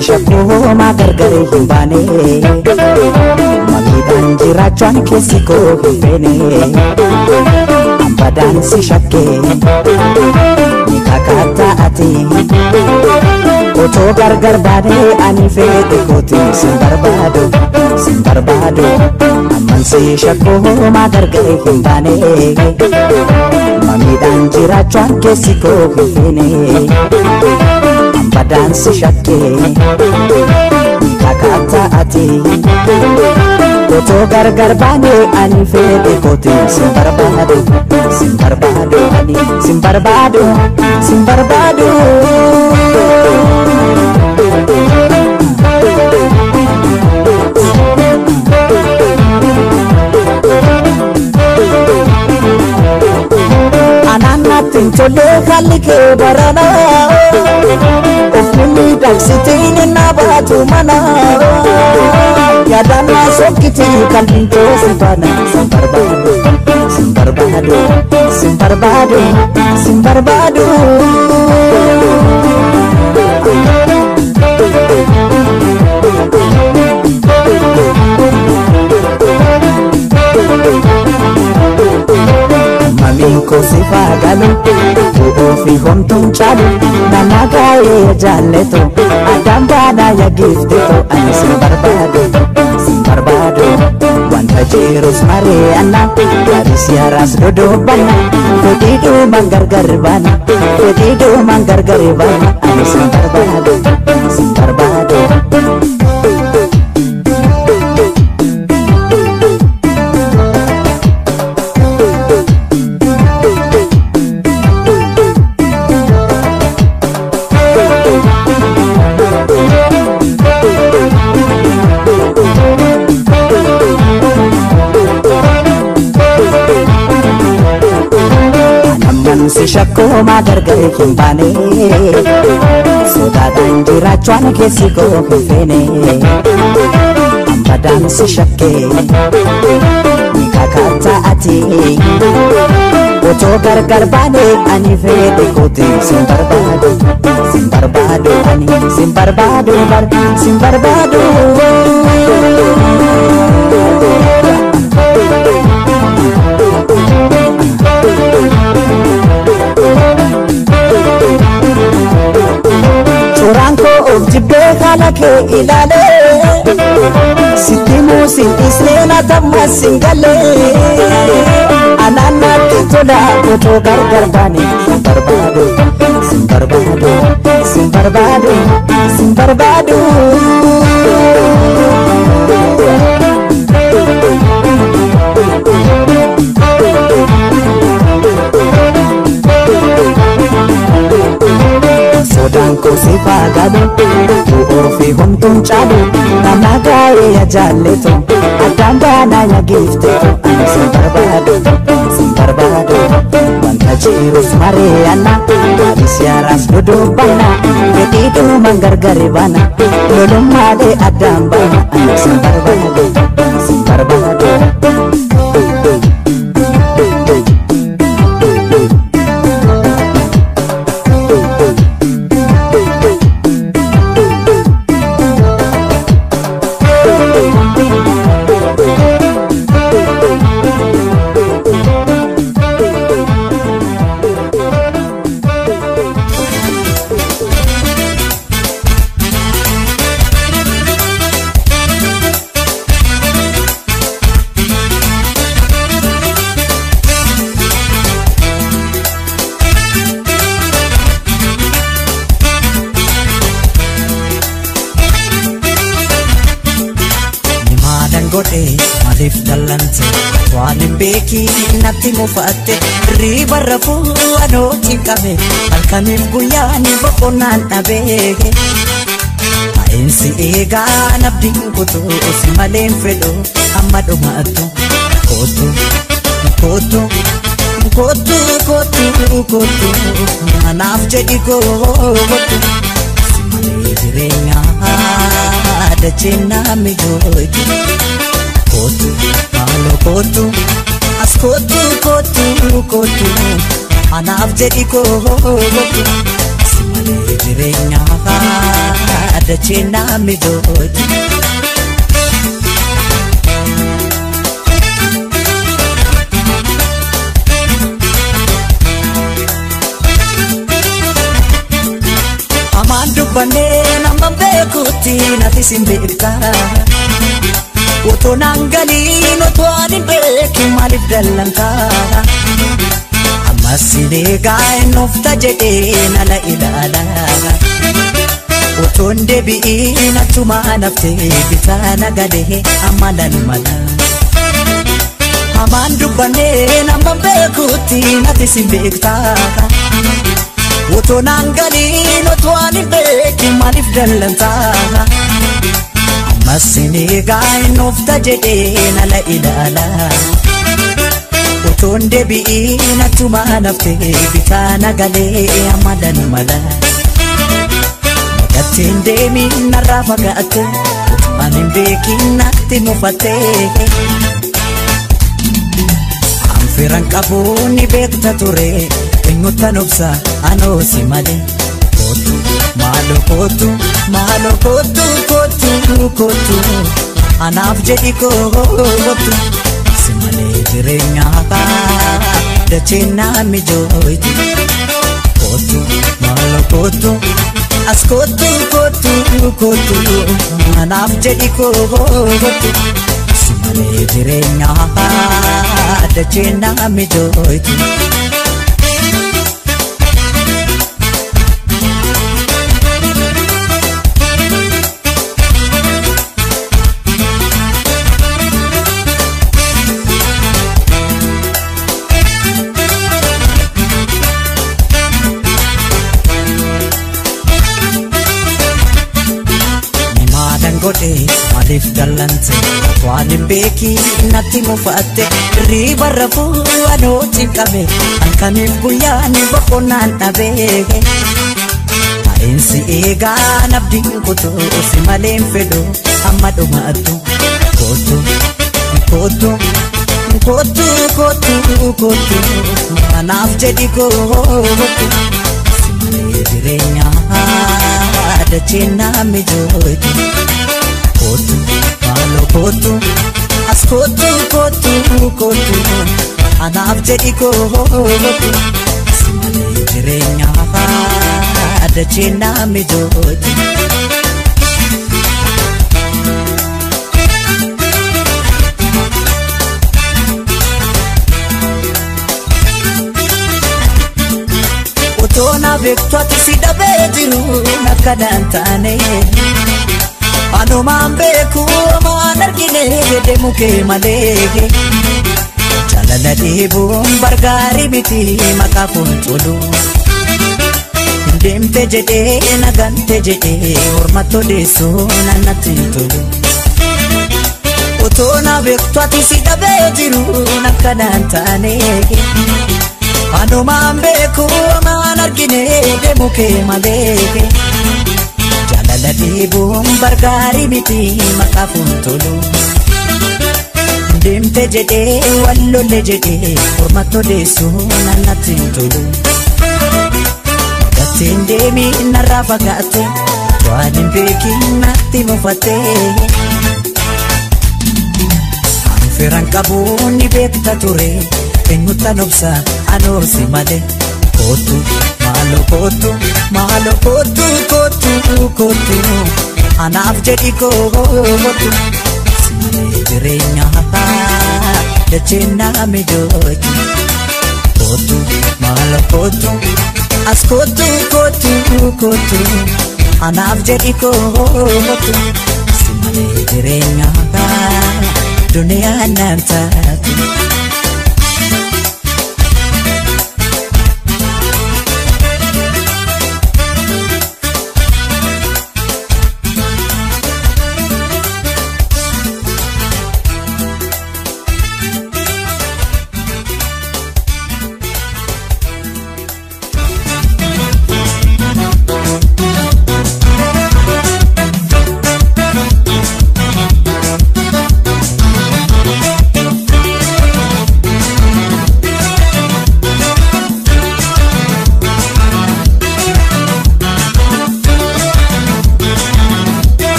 shakoo magargare himbane mamiidhaan jiraachuun keessi koo hin feene ambadaan si shakkee ni kakaataa ati otoo gargar baanee ani fedhe kooti sin barbaadu amman si shakoo magargare himbane mamiidhaan jiraachuun keessi koo hin feene ambadaan si shakkee ni kakaataa ati otoo gargar baanee ani fedhe kooti sin barbaadu ani sin barbaadu ananatin tole khalike barana ofni daksitin na batu mana yadana sokiti kalbinto simpana sin barbado Maminko si fagalu Uofi homtum chalu Nanagaye jalleto Adambana ya gifteto Ani sin barbado Wanta jirus mariana Garis yaras dodobana Fedidu manggargarbana Ani sin barbado si shakoo magargare himbane sodaadhaan jiraachuun keessi koo hin feene ambadaan si shakkee ni kakaataa ati otoo gargar baanee ani fedhe kooti sin barbaadu ani sin barbaadu Suranko of jibbe khalake ilale Sitimu sin isnena tamma singale Anana titola koto gargar bani Sin barbado Sodanko si fagalu Uofi homtum chalu Nanagaye ya jalleto Adambana ya gifteto Ani sin barbado Wanta jirus mariana Garis yaras dodobana Fedidu manggargarbana Lolumade adambana Ani sin barbado Malif dalante Wanin beki natti mufatte Riba rafu anoti kame Alkanif guyani bokonan abege Ainsi ega nabdin kutu Si malen fedo amado matu Kotu Anaf jadi kotu Si malen direnya Dachena migoju Kotu as kotu Anaf jadi kotu Si malen direnya dachina mijooti aman dubbanne nama beekutti nati simbirta Oto nangalin oto anin beekin maalif dallanka Ammas sineegaan nofta jedhee nala ilaala Otoon deebi'iin attuma naftee bitaa nagalee amalan mala Amaan dubbannee nama beekutti nati simbirta Oto nangalin oto anin beekin maalif dallanka Masinigaan nofta jedhee nala ilaala Otoon deebi'iin attuma naftee bitaa nagalee amalan mala Nagattiin deemiin narraa fagaatte anin beekin natti mufattee Anfiran qabuun ni beekta ture eenyutan obsa anoosi malee Malo kotu Anaaf jedhi kootu Simalee jireenyaa dachina mijooti Kotu malo kotu As kotu Anaaf jedhi kootu Simalee jireenyaa dachina mijooti Maalif dallante waan beeki natti mufatte riba rafuu anooti qabe halkaniif guyyaan boqonnaan dhabe Ainsi eegaan abdiin kutuu si maleen fedhu amma dhumaattu Kotu anaaf jedhi kootu si malee jireenyaa dachina mijooti Malo kotu As kotu Anaaf jedhi kootu Simalee jireenyaa dachina mijooti Otoo na beektu ati si dhabee jiru nakkanaan taane Anumaan beeku maan argine jedhe mukee malee Jaalala dhiibuun bargaarii miti maqaa fuulduru Deemte jedhee nagante jedhee hormatoo deessuu nannatti tolu Otoo na beektu ati si dhabee jiru nakkanaan taane Anumaan beeku maan argine jedhe mukee malee Jaalala dhiibuun bargaarii miti maqaa fuulduru Deemte jedhee wallolle jedhee hormatoo deessuu nannatti tolu Nagattiin deemiin narraa fagaatte waan hin beekin natti mufatte Anfiran qabuun ni beekta ture eenyutan obsa anoosi malee Malo kotu Anaaf jedhi kootu Simalee jireenyaa dachina mijooti Malo kotu As kotu Anaaf jedhi kootu Simalee jireenyaa duniyaa naan taatu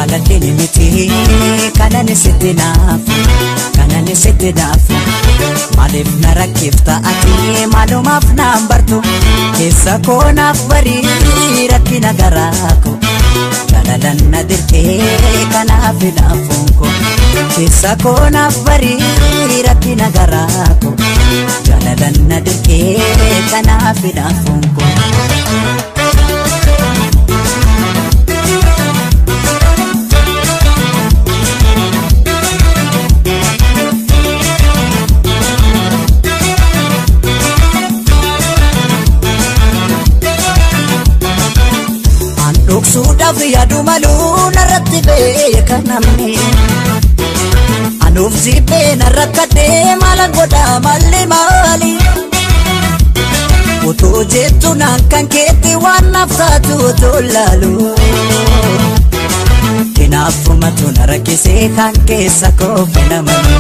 jaaladhini miti kanani sitti naafu kanani sitti naafu maaliif na rakkifta ati maalumaaf naan bartu keessa koo naaf barii rakkina garaako jalalan na dirqee kanaaf naafuun koo keessa koo naaf barii rakkina garaako jalalan na dirqee kanaaf naafuun koo. Dhoksuudhaaf yaadu maluu narratti beeka namni anuuf jibbee narra kadhee maalan godha malli maali utuu jettu naan kan keetti waan naaf taatu utuu laalu kinaafumatu na rakkisee kan keessa koo finamani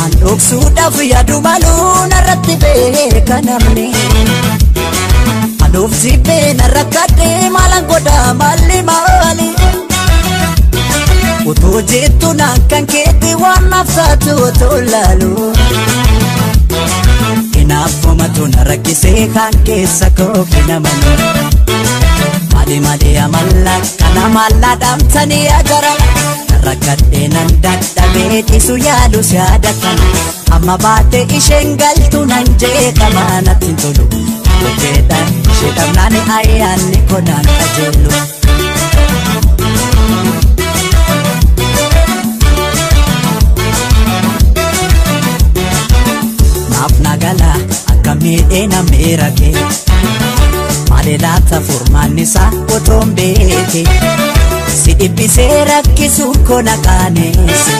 an dhoksuudhaaf yaadu maluu narratti beeka namni anuuf jibbee narra kadhee maalan godha malli maali utuu jettu naan kan keetti waan naaf taatu utuu laalu kinaafumatu na rakkisee kan keessa koo finamani maali amalla kana malla dhamtanii agara narra kadhee nan dadhabee dhiisu yaalu siyaada kana amma baate isheen galtu nan jeeqama natti hin tolu Kedan sedang nani ayan ni kodan ajelu Maaf nagala akami ena merake Madelata furmanisa otombeke Si ibisera kisuko nakanese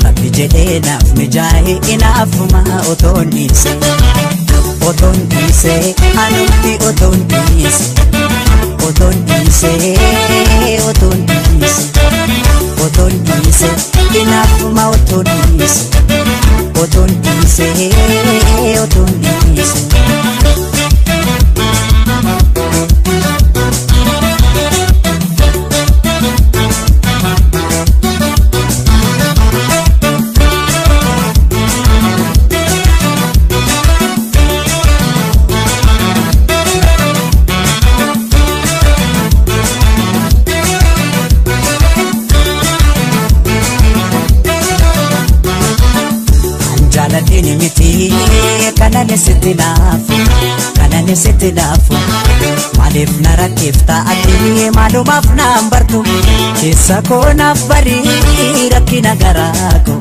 Rabbi jedena mijahe inafuma otonise Oton dise, anuti oton dise, oton dise, oton dise, oton dise, inafuma oton dise, oton dise, oton dise. Jaaladhini miti kanani sitti naafu maaliif na rakkifta ati maalumaaf naan bartu keessa koo naaf barii rakkina garaako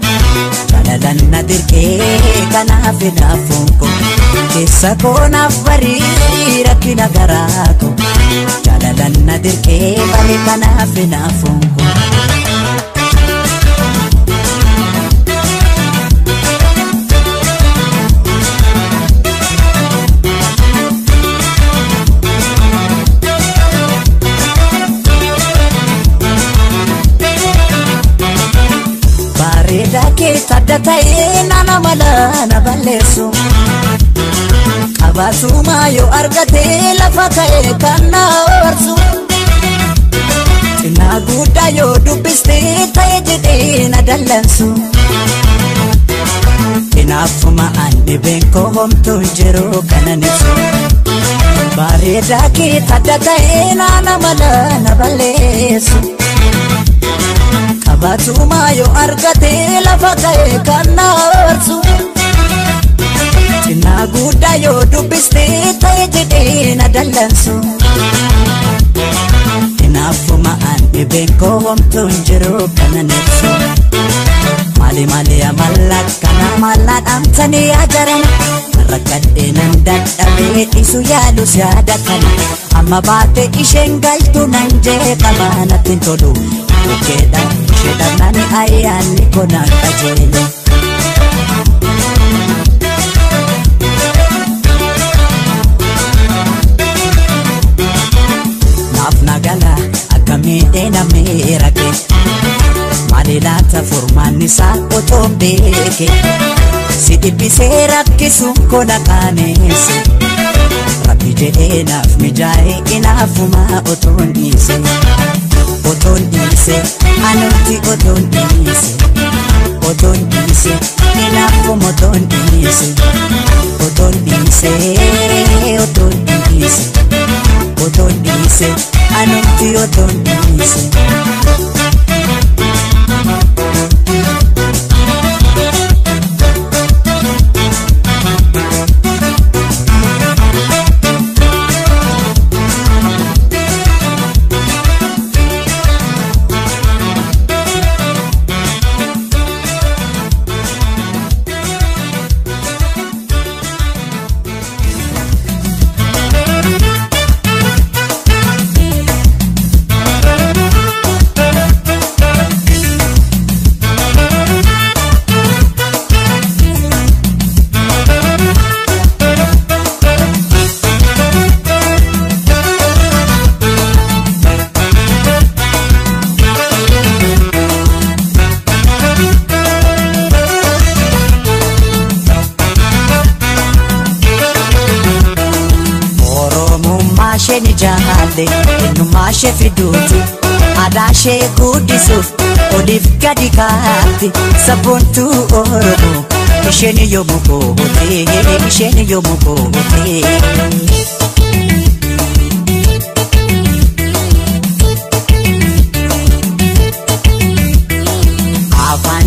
jalalan na dirqee kanaaf naafuun koo keessa koo naaf barii rakkina garaako jalalan na dirqee barii kanaaf naafuun koo. Tadatae nana malana balleessu qabaatuma yoo argate lafa ka'e kan na aarsu xinnaa guddaa yoo dubbiste ta'e jedhee na dallansu kinaafuma an dhibeen koo homtuu jiru kanan ibsu bareedaa kee tadatae nana malana balleessu Qabaatuma yoo argate lafa ka'e kan na aarsu xinnaa guddaa yoo dubbiste ta'e jedhee na dallansu kinaafuma an dhibeen koo homtuu jiru kanan ibsu maali amalla kana malla dhamtanii ajaran narra kadhee nan dadhabee dhiisu yaalu siyaada kana amma baate isheen galtu nan jeeqama natti hin tolu Kedan nani ayan ni kodan ajelu Naaf nagala akami ena merake Malilata furmanisa otombeke Si ibisee rakkisuun koo nakaanese Rabbi jedhee naaf mijaa'e inaafuma otoon dhiise oton dhiise anutti oton dhiise oton dhiise inaafum oton dhiise oton dhiise oton dhiise oton dhiise anutti oton dhiise. Sheni jahale enuma shefiduti adashe kudisuuf odif gadi kaati sabontu oromo isheni yomukote isheni yomukote.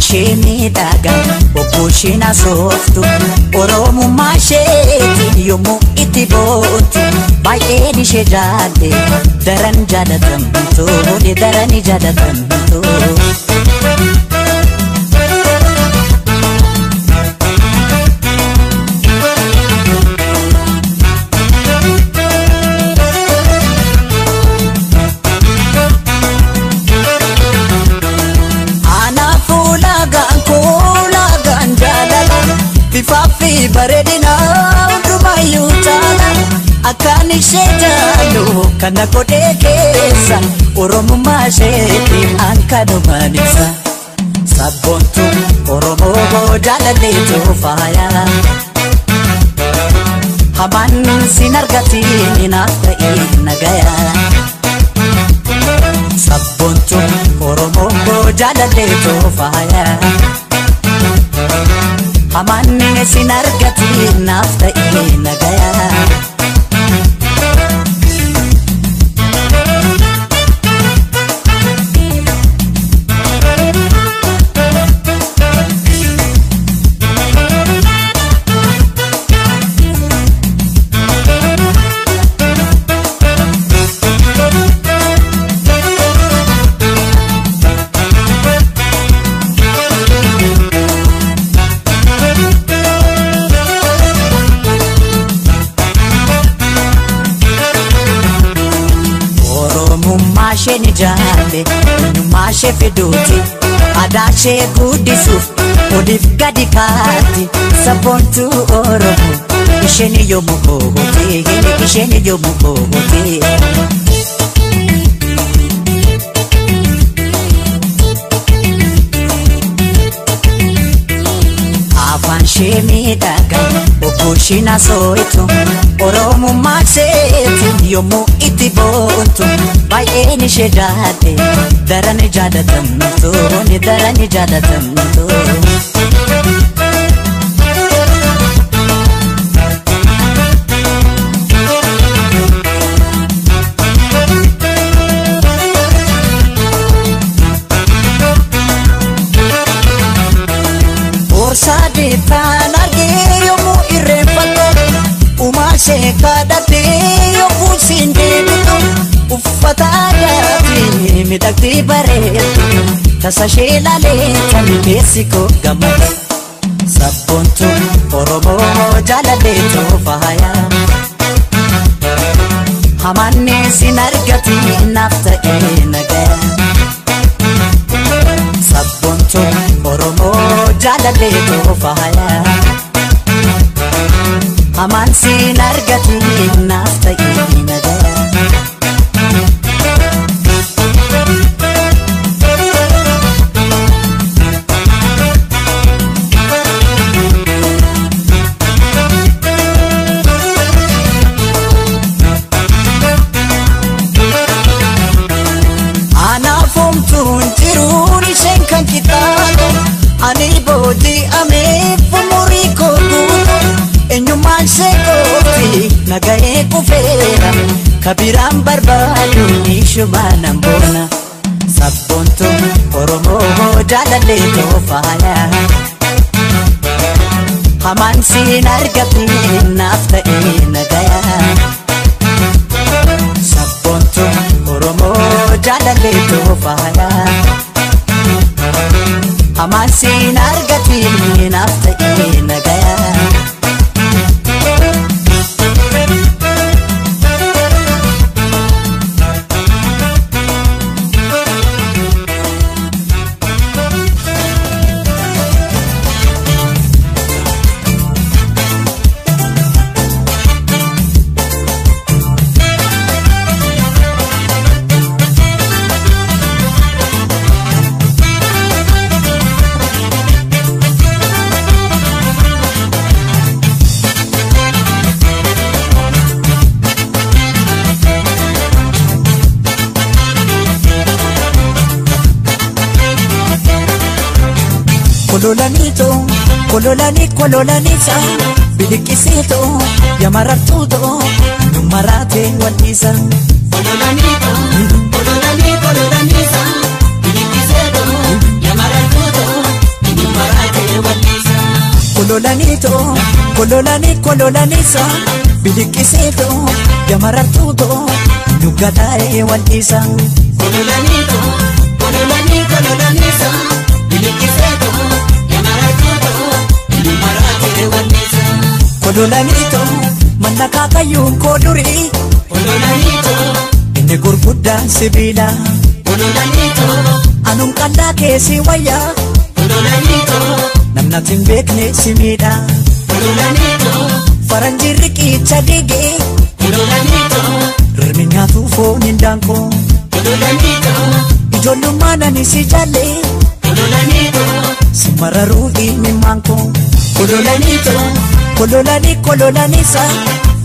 Sheni daga opushina softu oromo masheti yomu itiboti bayeni shejade daran jadatamto de darani jadatamto. Bifafi baredina undumayu tala akani shejalo kana kodekesa oromo masheti ankano manisa sabontu oromo jalale tofaya haman sinargati ninafta inagaya sabontu oromo jalale tofaya Amanne sinargati nafta inagaya. Sheni jahale enuma shefiduti adashe kudisuuf odif gadi kaati sabontu oromo isheni yomukote isheni yomukote. Shemi daga opushina soitu oromo masheti yomu itibontu bayeni shejade darani jadatamto ni darani jadatamto. Sade tanage yomu irrefato umashe kadate yomu sindebitu uffatagati midakti bareetu tasashilale tami besiko gamade sabontu oromo jalale tofaya hamanne sinargati nafta inagaya sabontu oromo jalale tofaya haman sinargati nafta inagaya. Ana kufeera kabiraan barbaadu ishubaanan boona sabboontu Oromoo jaalallee toofaaya hamaan siin argate naaf ta'ee nagaya sabboontu Oromoo jaalallee toofaaya hamaan siin argate naaf ta'ee nagaya Kololanisa bilikisito yamaratuto numarate walisa kololanisa bilikisito yamaratuto numarate walisa kololanisa bilikisito yamaratuto nugadae walisa kololanisa bilikisito Kololanito manaka kayuun koduri Kololanito inni gurguddaan sibiila Kololanito anum qallaa keessi wayya Kololanito namnatin beekne si miidha Kololanito faranjii riqicha dhige Kololanito rirmi nyaatu foon hindaanko Kololanito ijoollummaan ani si jaalle Kololanito si mararuu dhimmimaanko Kololanito kololanisa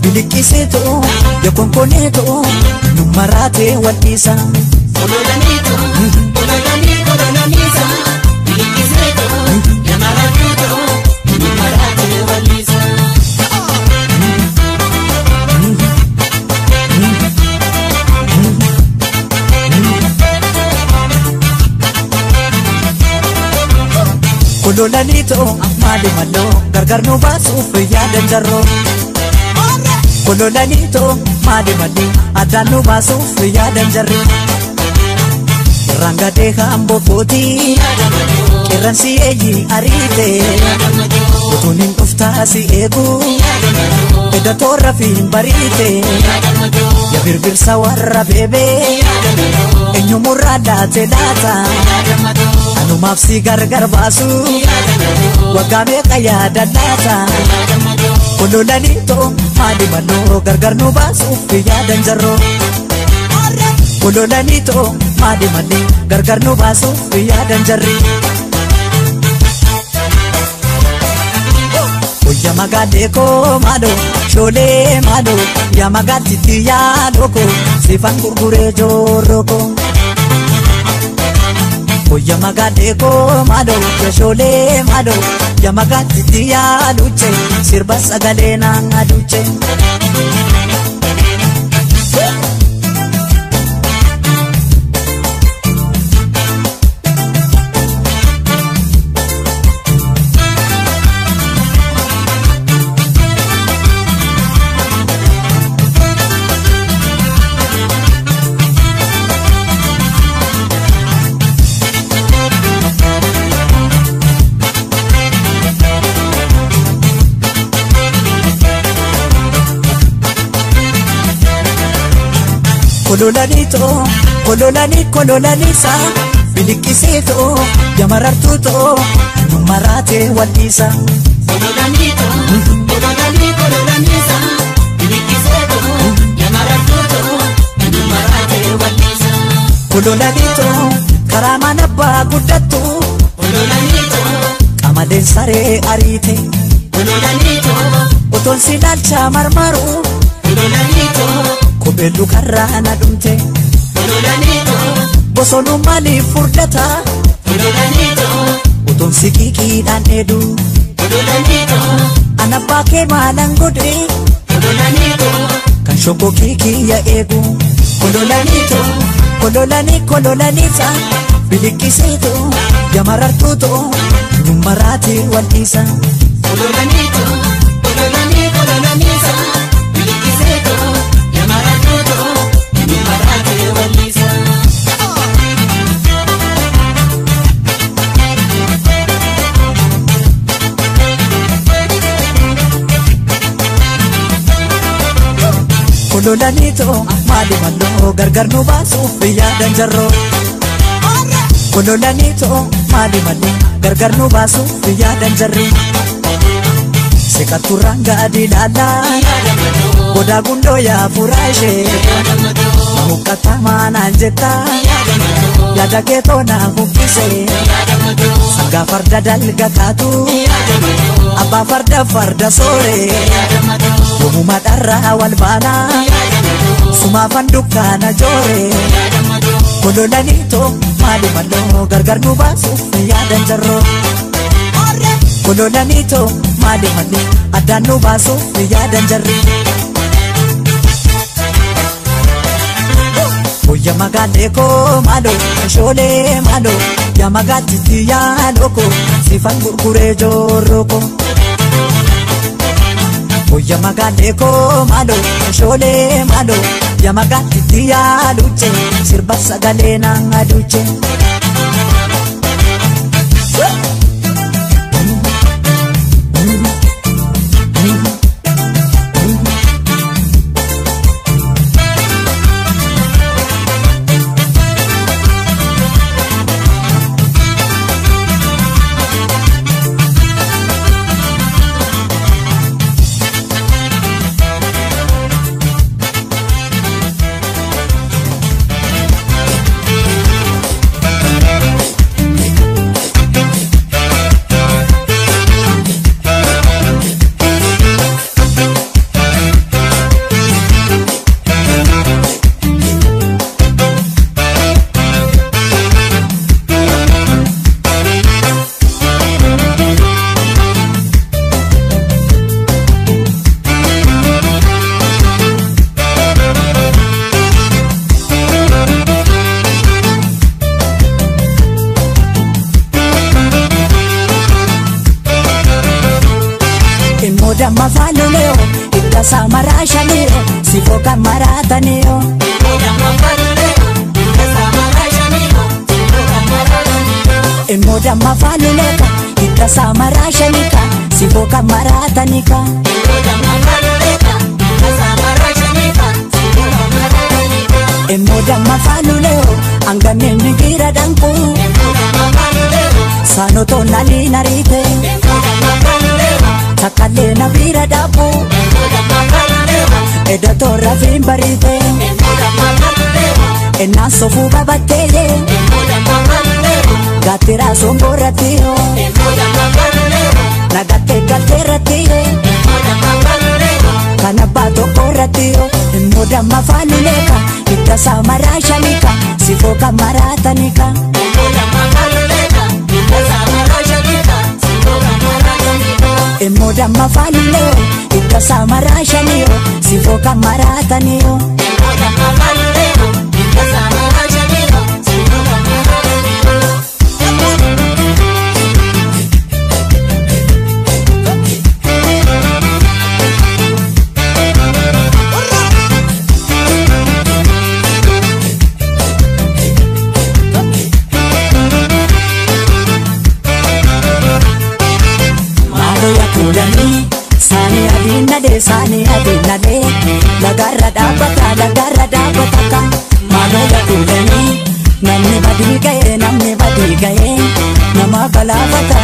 bilikisito yakonkoneto numarate walisa kololanito kololanisa bilikisito yamaratuto numarate walisa Kololanito mali malo gargar no baasuuf yaadan jarro Kololanito mali mali addaan no baasuuf yaadan jarri Rangadee hambo kooti qeerransi eeyyi ariite utuun dhuftaa si eegu edda toorra fi bariite ya birbirsa warra beebee eenyumurraa daate laata anumaaf si gargar baasu waggaa meeqa yaada laata Kololanito maali maloo gargar nu baasuuf yaadan jarro Kololanito maali malee gargar nu baasuuf yaadan jarri Oya magade ko malo shole malo ya magati tiya loko sifan gurgure joroko Oya magade ko malo shole malo ya magati tiya luche sirba sagale nang aduche Kololanisa bilikisito yamaratuto numarate walisa Kololanito bilikisito yamaratuto numarate walisa Kololanito karaman abba guddatu Kololanito qamaleen saree ariite Kololanito oton silaalcha marmaru Kololanito Kopelu karana dumte Kololanito bosonu mali furdata Kololanito uton sikiki dan edu Kololanito anabake malang gode Kololanito kan shoko kiki ya egu kololanito kololanisa bilikisito yamarartuto numarati walisa kololanito kololanisa bilikisito yamarartuto numarati walisa kololanito mali malo gargar nu baasuuf yaadan jarro kololanito mali malo gargar nu baasuuf yaadan jarri sekaturanga dilala goda gundo ya furaishe mukatama nanjeta yada ketona hukise sanga farda dalga katu abba farda sore yomu madarra wal bana suma fandukana jore kololanito mali malo gargar nu baasuuf yaadan jarro kololanito mali malo adan nu baasuuf yaadan jarri Oya magale ko malo shole malo ya magati ya loko sifan gurgure joroko Oya magale ko malo shole malo ya magati ya luce sirba sagale nang aduce Damma faluleo itta samarasha neo sifoka marata neo damma faluleo itta samarasha neo sifoka marata neo emo damma faluleka itta samarasha nika sifoka marata nika damma faluleka itta samarasha nika sifoka marata nika emo damma faluleo angane nigira danku damma faluleo sanoto nalina rite damma faluleo takale na vira dapu eda torra vimbarite ena sofu babateye gatera somboratio nagate gateratio kanabato koratio moda mafaluleka ita samarasha nika sifoka maratanika Emoda mafaluleo ita samarasha niyo sifoka marata niyo Emoda mafaluleo ita samarasha niyo sifoka marata niyo Sani adina de lagarra dabata ka malo ya kulani namni badi gaye nama balafata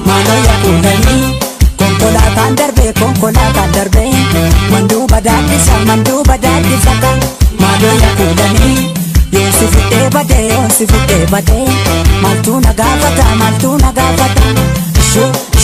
malo ya kulani konkola kan darbe mandu badadisa ka malo ya kulani yosifute bade maltu nagafata sho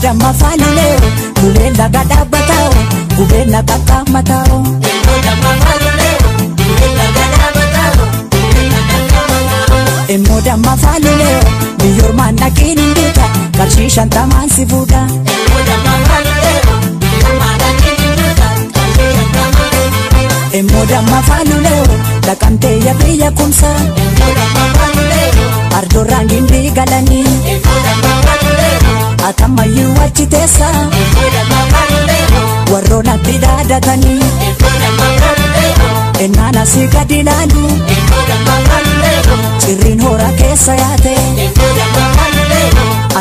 damma faaluleo Ulee laga dhaabbatao Gubee laga qaammatao damma faaluleo Ulee laga dhaabbatao Immoo damma faaluleo Biyyoormaan dhaqiin hin dhiita Qarshii 50 si fuudha damma faaluleo Biyyoormaan dhaqiin hin dhiita Qarshii 50 Immoo damma faaluleo Dhaqamtee biyya kumsa damma faaluleo Ardoorraan gindii galanii Atamayyuu achi teessa warroon atti dhaadatanii ennaan asii gadi ilaalu cirriin hora keessa yaate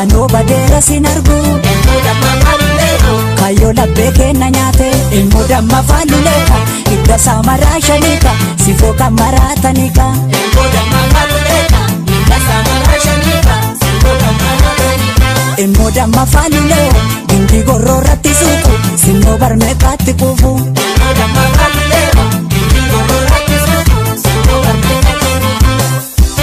anoo badeera sin argu kayyoo labbee kenna nyaate immoo damma faaluleeka hidda isaa maraa shaniika sifoo kan maraataniika Immoo damma faaluleo Gindii gorroorratti suuqu Sinnoo barmeeqaatti kuufu Immoo damma faaluleo Gindii gorroorratti suuqu Sinnoo barmeeqaatti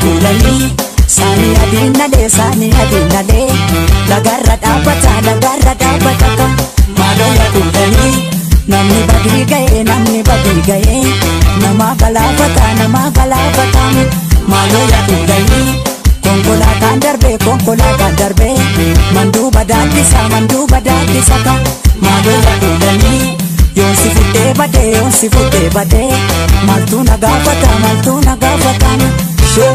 Kulanii saanii adiinnalee lagarra dhaabbata maaloo yaa kulanii namni badii ga'ee nama galaafata maaloo yaa kulanii konkolaataan darbee manduuba daaddisa maaloo yaa kulanii yoonsi fuddee badee maaltu na gaafata Show,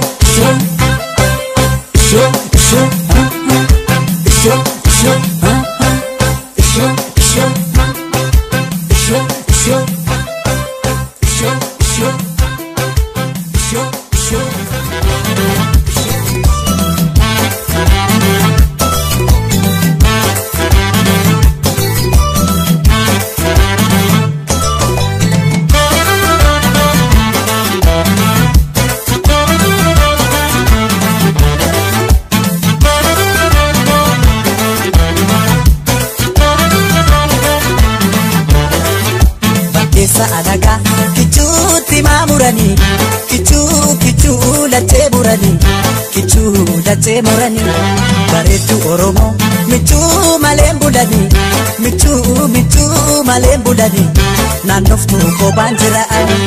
Keessa alagaa kichuutti maamuranii kichuu lachee muranii bareedduu Oromoo michuu malee bulanii naannoftu kophaan jira'ani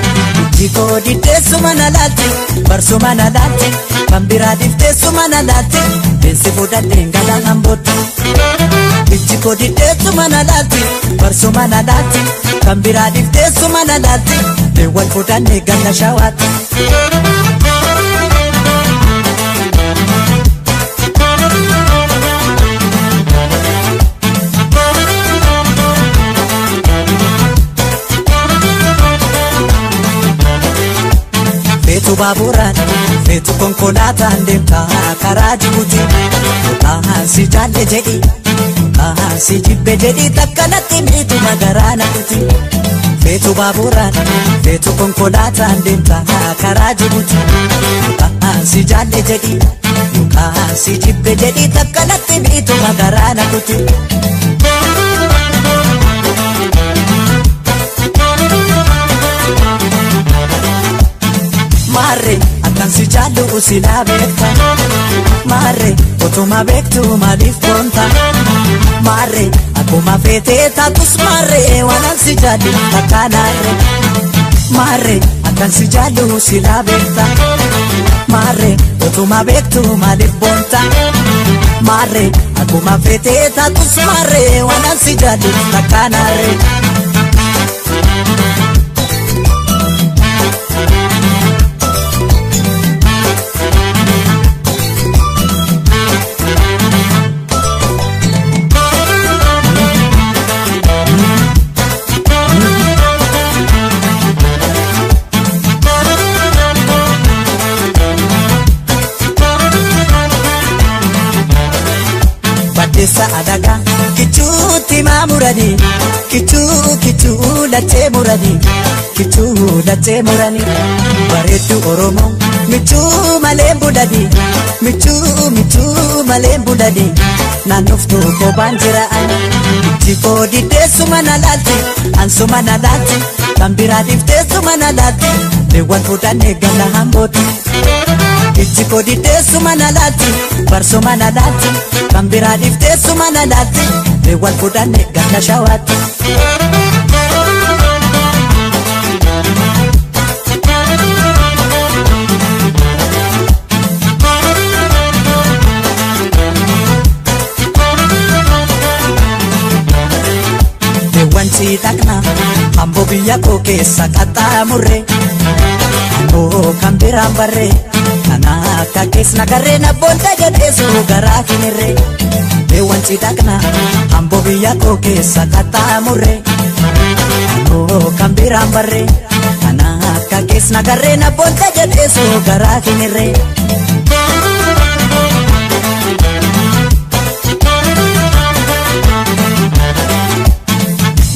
jikoo diddeessuma na laalti barsuma na laalti kan biraa difteessuma na laalti deessi fudhadheen galaan hambootti jikoo diddeessuma na laalti barsuma na laalti kan biraa difteessuma na laalti deewwan fudhannee ganna shawaatti Feetu baaburaan feetu konkolaataan deemtaa karaa Jibuuti si jaalle jedhi si jibbe jedhi takkanatti miitu magaraa naquti feetu baaburaan feetu konkolaataan deemtaa karaa Jibuuti si jaalle jedhi si jibbe jedhi takkanatti miitu magaraa naquti Marre akkan si jaallu silaa beekta Marre otuma beektu maaliif boonta Marre akkuma feetee taatus marre waanan si jaallu takkaanaarre Marre akkan si jaallu silaa beekta Marre otuma beektu maaliif boonta Marre akkuma feetee taatus marre waanan si jaallu takkaanaarre Baddeessa adagaa kichuutti maamuranii kichuu lachee muranii bareedduu Oromoo michuu malee budadi michuu malee budadi naannoftu kophaan jiraan itti koodi teessuma na laatti ansuma na laatti kan biraatiif teessuma na laatti leewwan fuudhannee gala hambooti itti koodi teessuma na laatti barsuma na laatti kan biraatiif teessuma na laatti leewwan fuudhannee gala shawaatti. Wanti takna ambo biyya koo keessa qaxxaamurre amboo kan biraan barre kana akka keessna garreen abboonta jedheessu garaa kinirre. Wanti takna ambo biyya koo keessa qaxxaamurre amboo kan biraan barre kana akka keessna garreen abboonta jedheessu garaa kinirre.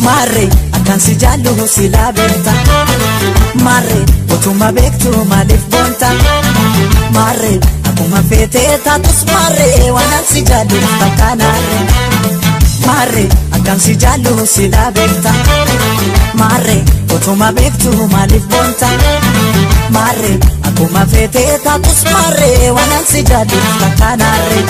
Marre akkan si jaallu sila beekta marre utuma beektu maaliif boonta marre akkuma feetee taatus marre waan si jaallu fakkaanaarre marre akkan si jaallu sila beekta marre utuma beektu maaliif boonta marre akkuma feetee taatus marre waan si jaallu fakkaanaarre.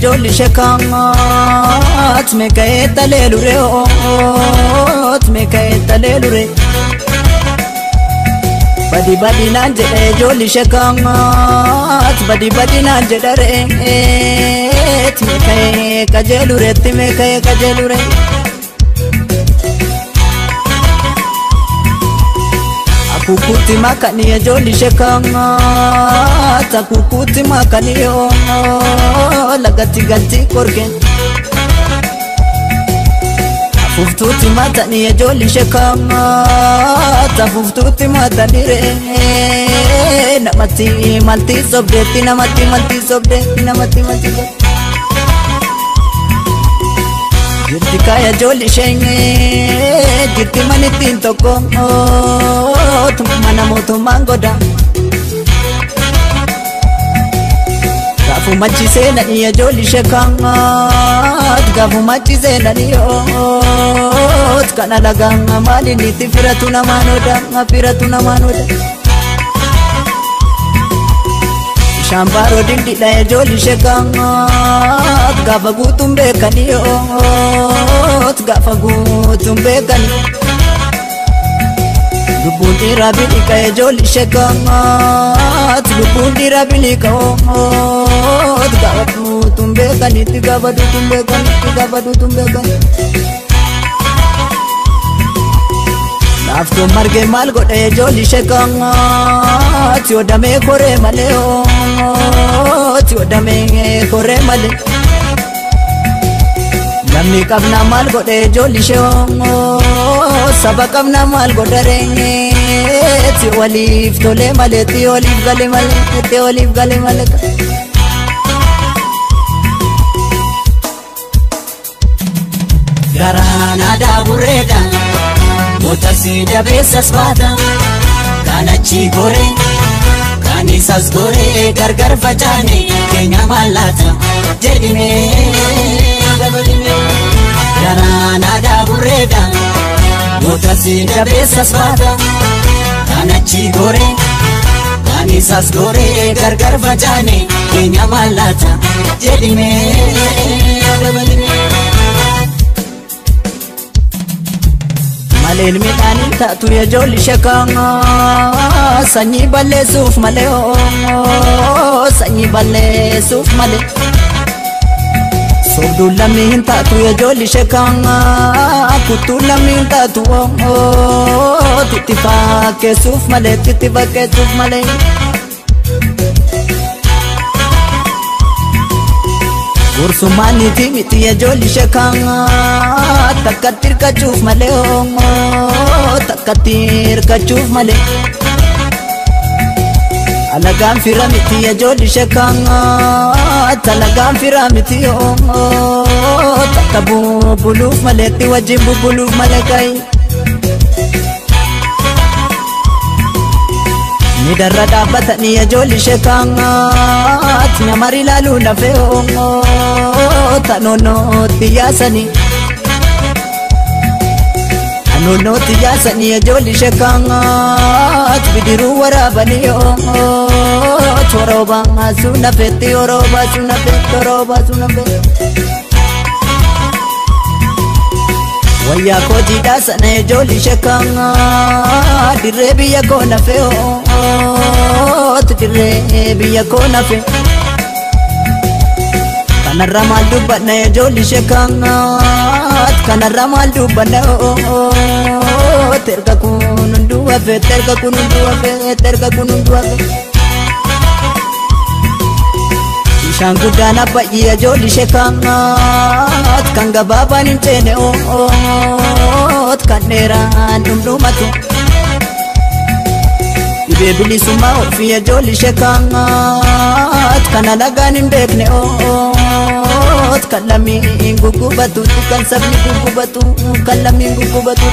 Jolli shekaat meka'ee talee lure oot meka'ee talee lure badi badi naan jedhee jolli shekaat badi badi naan jedhareet meka'ee kajeelureetti meka'ee kajeelure. Kukuti makani ya jolli shekaat kukuti makani yo lagati galti korgen fuftuti matani ya jolli shekaat fuftuti matani re namati malti sobdetti namati malti sobdetti namati malti jirti kaya jolli shenge jirti manitin toko mana moto mangoda gafu machi sena niya jolli shekaat gafu machi sena niyot kana laganga mali niti firatu na manoda firatu na manoda shambaro dindi da ya jolli shekaat gafa gutumbe kaniyot gafa gutumbe kaniyot lubbuun dhiiraa biliqa jolli shekaat lubbuun dhiiraa biliqa oot gaafa duutuun beekanitti gaafa duutuun beekanitti gaafa duutuun beekanitti. Naaftuun margee maal godhe jolli shekaat yoo damee koree malee oot yoo damee koree malee. Namni qabna maal godhe jolli shekaat saba qabna maal godharee ti waliif tole malee ti waliif gale malee ti waliif gale malee. Garaan aadaa burreedha mootasi dabeessas baata kan achi goree kan isas goree gargar facaane keenya mallaata jedhimee dabalimee. Garaan aadaa burreedha mootasi dabeessas baata kan achi goree kan isas goree gargar facaane keenya mallaata jedhimee dabalimee. Maleen midhaanii taatu ya jolli shekaat sanyii balleessuuf malee sanyii balleessuuf malee. Sobduun lammii hin taatu ya jolli shekaat kuttuun lammii hin taatu titti fakkeessuuf malee titti fakkeessuuf malee. Gursummaan niti miti ya jolli shekaat takkatti hirkachuuf malee takkatti hirkachuuf malee. Alagaan fira miti ijoolli shakkaangaa talagaan fira miti takka buluuf maleetti wajjin buluuf maleekai ni darra dhaabbatanii ijoolli shakkaangaa namari ilaaluu lafee tanoonootti yaasanii tanoonootti yaasanii ijoolli shakkaangaa bidiruu waraabanii Choroba suna feti oroba suna feti oroba suna feti Waya ko jida sana ijoolli shakkaanga dirree biyya koo nafe dirree biyya koo nafe kanarra maal dubbanna ijoolli shakkaanga kanarra maal dubbanna terga kun hunduu hafe terga kun hunduu hafe terga kun hunduu hafe Bishaan guddaan abbayyi ijoolli shakkaangaa kan gabaabaan hin ceene kan dheeraan dhumdhumatu dhibee bilisummaa ofii ijoolli shakkaangaa kan alagaan hin beekne kan lammiin guggubatu kan sabni guggubatu kan lammiin guggubatu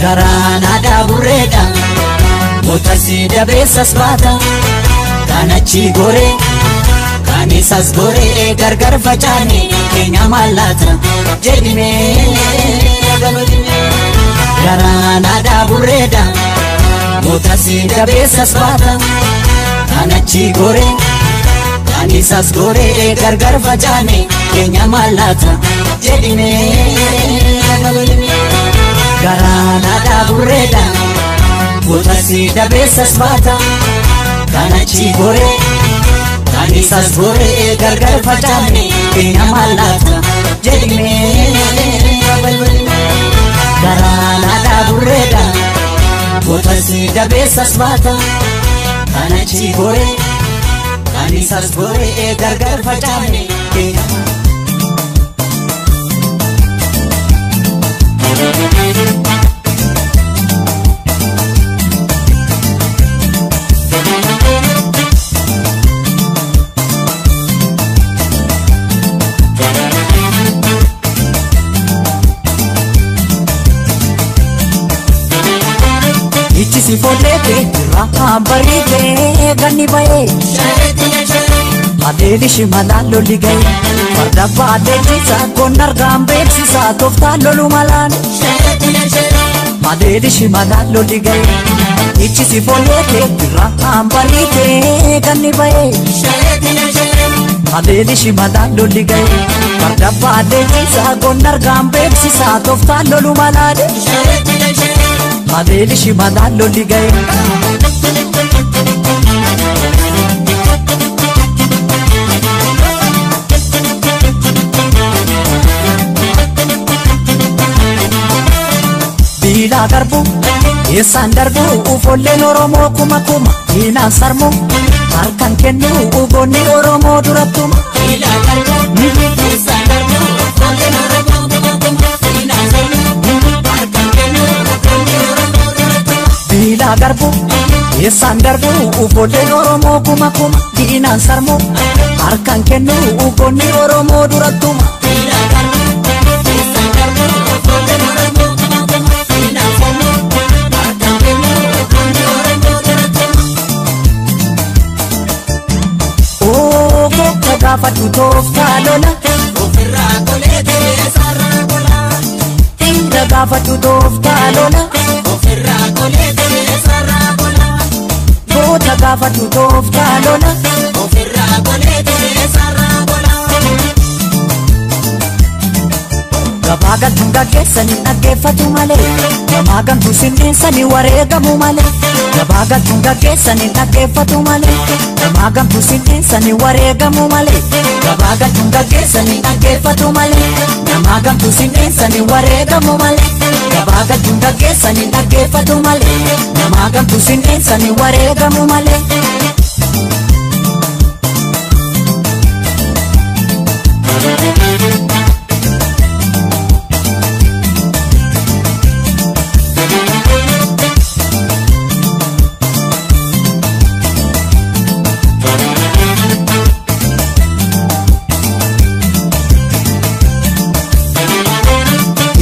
garaan aadaa burreedha Motasi dabeessas baata kanachi gore kanisas gore gargar facaane keenya mallaata jedhime garaan aadaa burreedha Motasi dabeessas baata kanachi gore kanisas gore gargar facaane keenya mallaata jedhime garaan aadaa burreedha Motasi dabeessas baata kanachi gore kanisas gore gargar facaane keenya mallaata jedhime garaan aadaa burreedha Motasi dabeessas baata kanachi gore kanisas gore gargar facaane keenya Si follete raha barite ganni bae Adeli shimadallo ligay Farda baadeti sa konar gambeti sa tofta lolu malan Adeli shimadallo ligay Ichi si follete raha barite ganni bae Adeli shimadallo ligay Farda baadeti sa konar gambeti sa tofta lolu malan Adeli shimadallo ligay Bila garbu eessaan darbu ufolleen Oromoo kuma kuma Inaan sarmu harkaan kennu ugoonni Oromoo durattuma Bila garbu eessaan darbu ufolleen Oromoo kuma kuma Inaan sarmu harkaan kennu ugoonni Oromoo durattuma Bila garbu eessaan darbu ufolleen Oromoo kuma kuma Inaan sarmu harkaan kennu ugoonni Oromoo durattuma Bila garbu eessaan darbu ufolleen Oromoo kuma kuma Inaan sarmu harkaan kennu ugoonni Oromoo durattuma Goota gaafadhu tooftaa lola ofirraa qoleetee sarara gola Dhiira gaafadhu tooftaa lola ofirraa qoleetee sarara gola Goota gaafadhu tooftaa lola ofirraa qoleetee sarara gola Gabaa galtuun gaggeessanii dhaggeeffatu malee Gamaa gamtuu sinneessanii wareegamu malee Gabaa galtuun gaggeessanii dhaggeeffatu malee Gamaa gamtuu sinneessanii wareegamu malee Gabaa galtuun gaggeessanii dhaggeeffatu malee Gamaa gamtuu sinneessanii wareegamu malee Gabaa galtuun gaggeessanii dhaggeeffatu malee Gamaa gamtuu sinneessanii wareegamu malee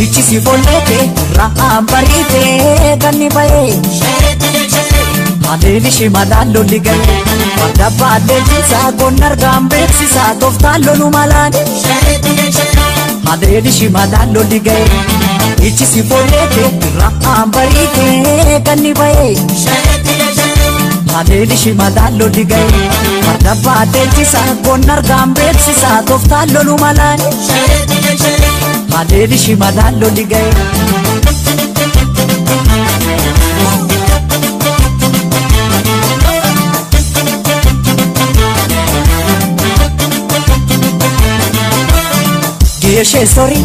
ichisi follete ra'aan bariite ganni baye Adeelishi madaallo ligaye Farda baaddeechisaa gonnargaan beeksisaa tooftaan nu malaan Adeelishi madaallo ligaye ichisi follete ra'aan bariite ganni baye Adeelishi madaallo ligaye Farda baaddeechisaa gonnargaan beeksisaa tooftaan nu malaan Adeelishi madaallo ligaye Yeshe sorry,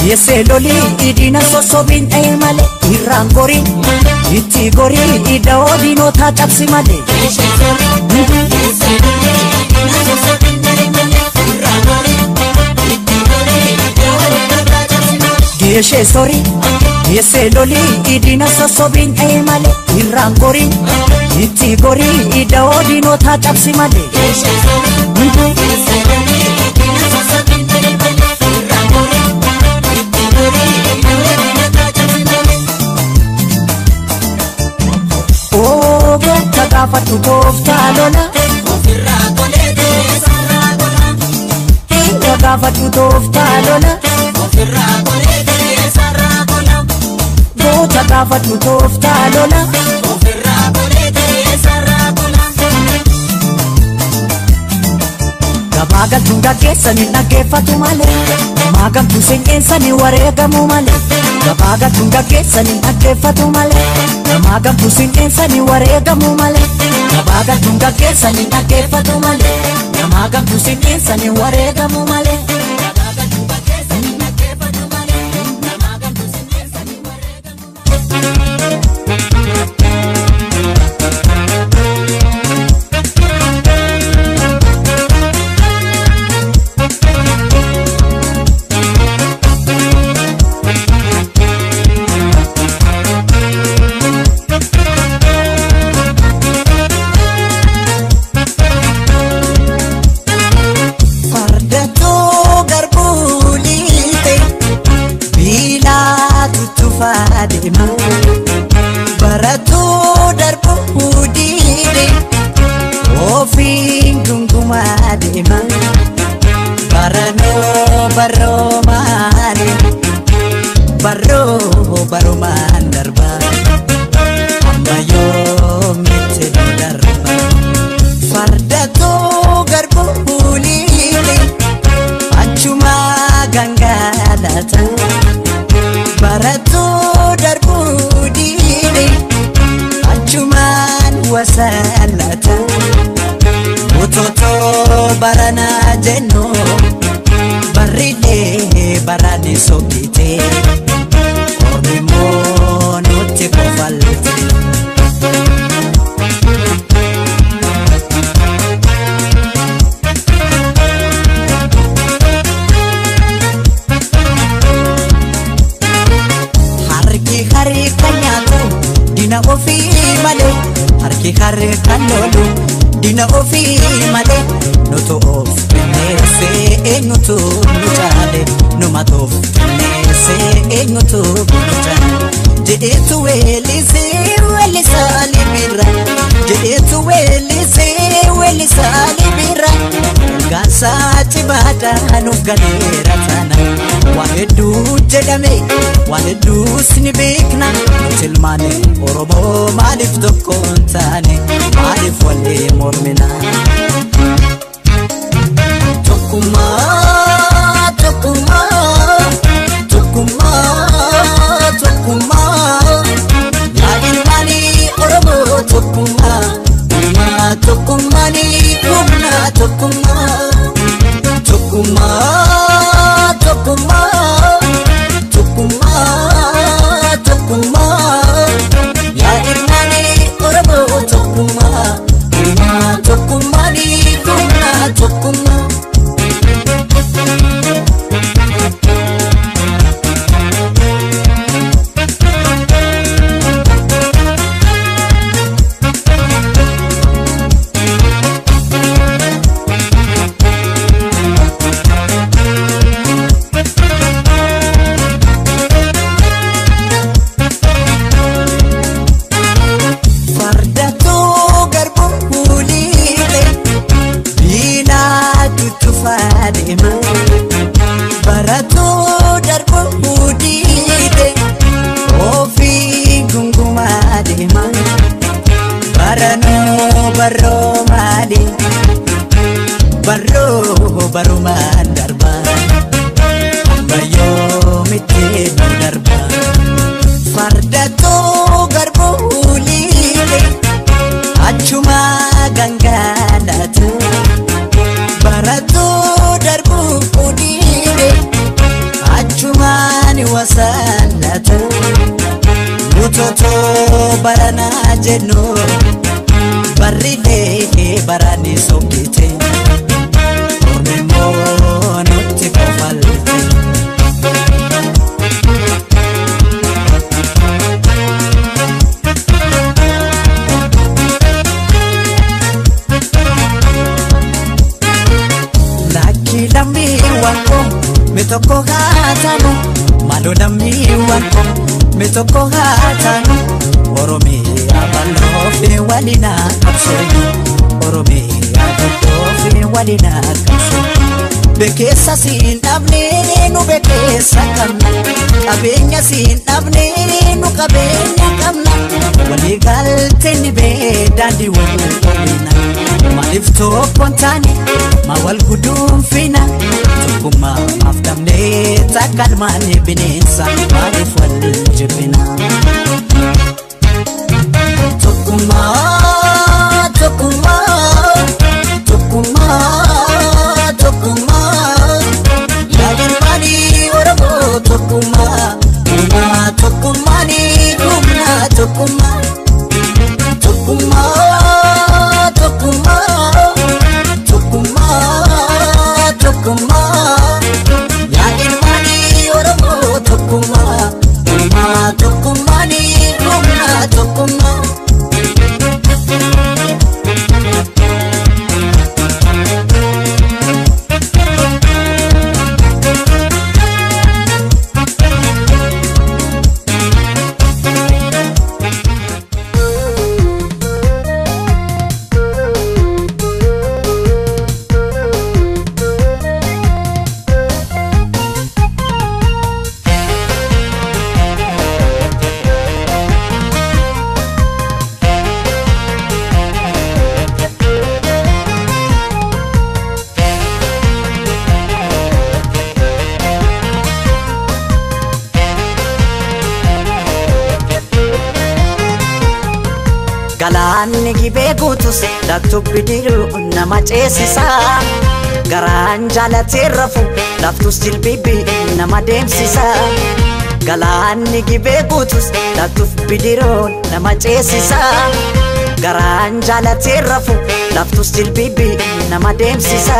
yese loli idina sosobin male irran gori itti gori ida odino ta tapsi male Yeshe sorry, yese loli idina sosobin male irran gori itti gori ida odino ta tapsi male Yeshe sorry, yese loli idina sosobin male irran gori itti gori ida odino ta tapsi male Yeshe sorry, yese loli idina sosobin Tagafatu tooftaa lola ofirraa qoleetee sarara qola Tagafatu tooftaa lola ofirraa qoleetee sarara qola Tagafatu tooftaa lola ofirraa qoleetee sarara qola Gabaagaltuun gaggeessanii dhaggeeffatu malee Maagamtuu seenqeensanii wareegamuu malee Gabaagaltuun gaggeessanii dhaggeeffatu malee Maagamtuu seenqeensanii wareegamuu malee Gabaagaltuun gaggeessanii dhaggeeffatu malee Maagamtuu seenqeensanii wareegamuu malee Gabaagaltuun gaggeessanii dhaggeeffatu malee Maagamtuu seenqeensanii Baratu darbu dide ofin gunguma dema Barano barro mane barro man darba Amayo mite darba Fardato garbu lile Achuma gangalata Baratu darbu dide Achuman wasalata Utoto barana jenno Barrile barani sokite Ormimo nuti kofalte Dina ofi male harki harre kanolu Dina ofi male Nutu of nese enutu nutale Numat of nese enutu nutale Jeetu welise welisa libira Jeetu welise welisa libira Gansa chibata nuf galera tana Wahedu jedame wahedu snibikna Tilmane oromo malif dokontane Malif wale mormina Tokuma Tokuma Tokuma Tokuma Ya ilmani oromo Tokuma Tokumani kumna Tokuma Tokuma Tokuma Tokuma Tokuma Ya ilmani oromo Tokuma Tokumani barana jennu barrilee barani sokkite ormeemmoo nutti kofalte. Lakki lammii wanko mitoko haatanu malo lammii wanko mitoko haatanu Oromiyaa bal'oofi walina qabsooyi Oromiyaa bal'oofi walina qabsooyi bekeessa siin dhabne nu bekeessa qabna qabeenya siin dhabne nu qabeenya qabna walii galtee ni daandii walina maaliif tokkoon taane maa wal guduunfina tokkummaa maaf dhabnee takkalmaan bineensa maaliif wal jibbina. Tokuma, Tokuma, Tokuma, Tokuma, Yadirmani Oromo Tokuma, Tokuma, Tokumani Kumna Tokuma, Tokuma, Tokuma, Tokuma, Tokuma, Yadirmani Oromo Tokuma, Tokuma, Tokumani Kumna Tokuma. Galaanni gibee guutus laktubbi diruu nama ceesisa garaan jaalatee rafu laftus jilbibi nama deemsisa. Galaanni gibee guutus laktubbi diruu nama ceesisa garaan jaalatee rafu laftus jilbibi nama deemsisa.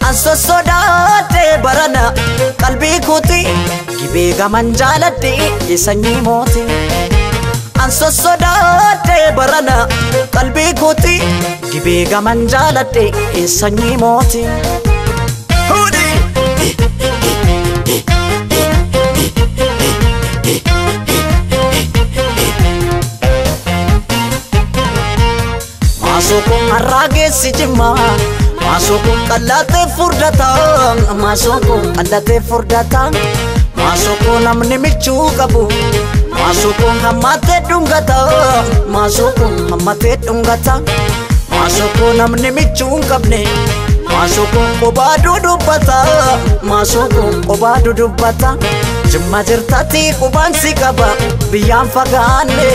Anso sodaatee barana qalbii kooti gibee gaman jaaladhee sanyii mooti. Anso sodaatee barana qalbii kooti gibee gaman jaaladhee sanyii mooti. Maasoo har'aa geessi jimmaa maasoo qallatee furdataa maasoo qallatee furdataa maasoo namni michuu qabu. Masoko hamate dungata, masoko hamate dungata, masoko namni michun kabne, masoko kobadu dubata, masoko kobadu dubata. Jimma jirtati kuban sikaba, biyaan fagaanne,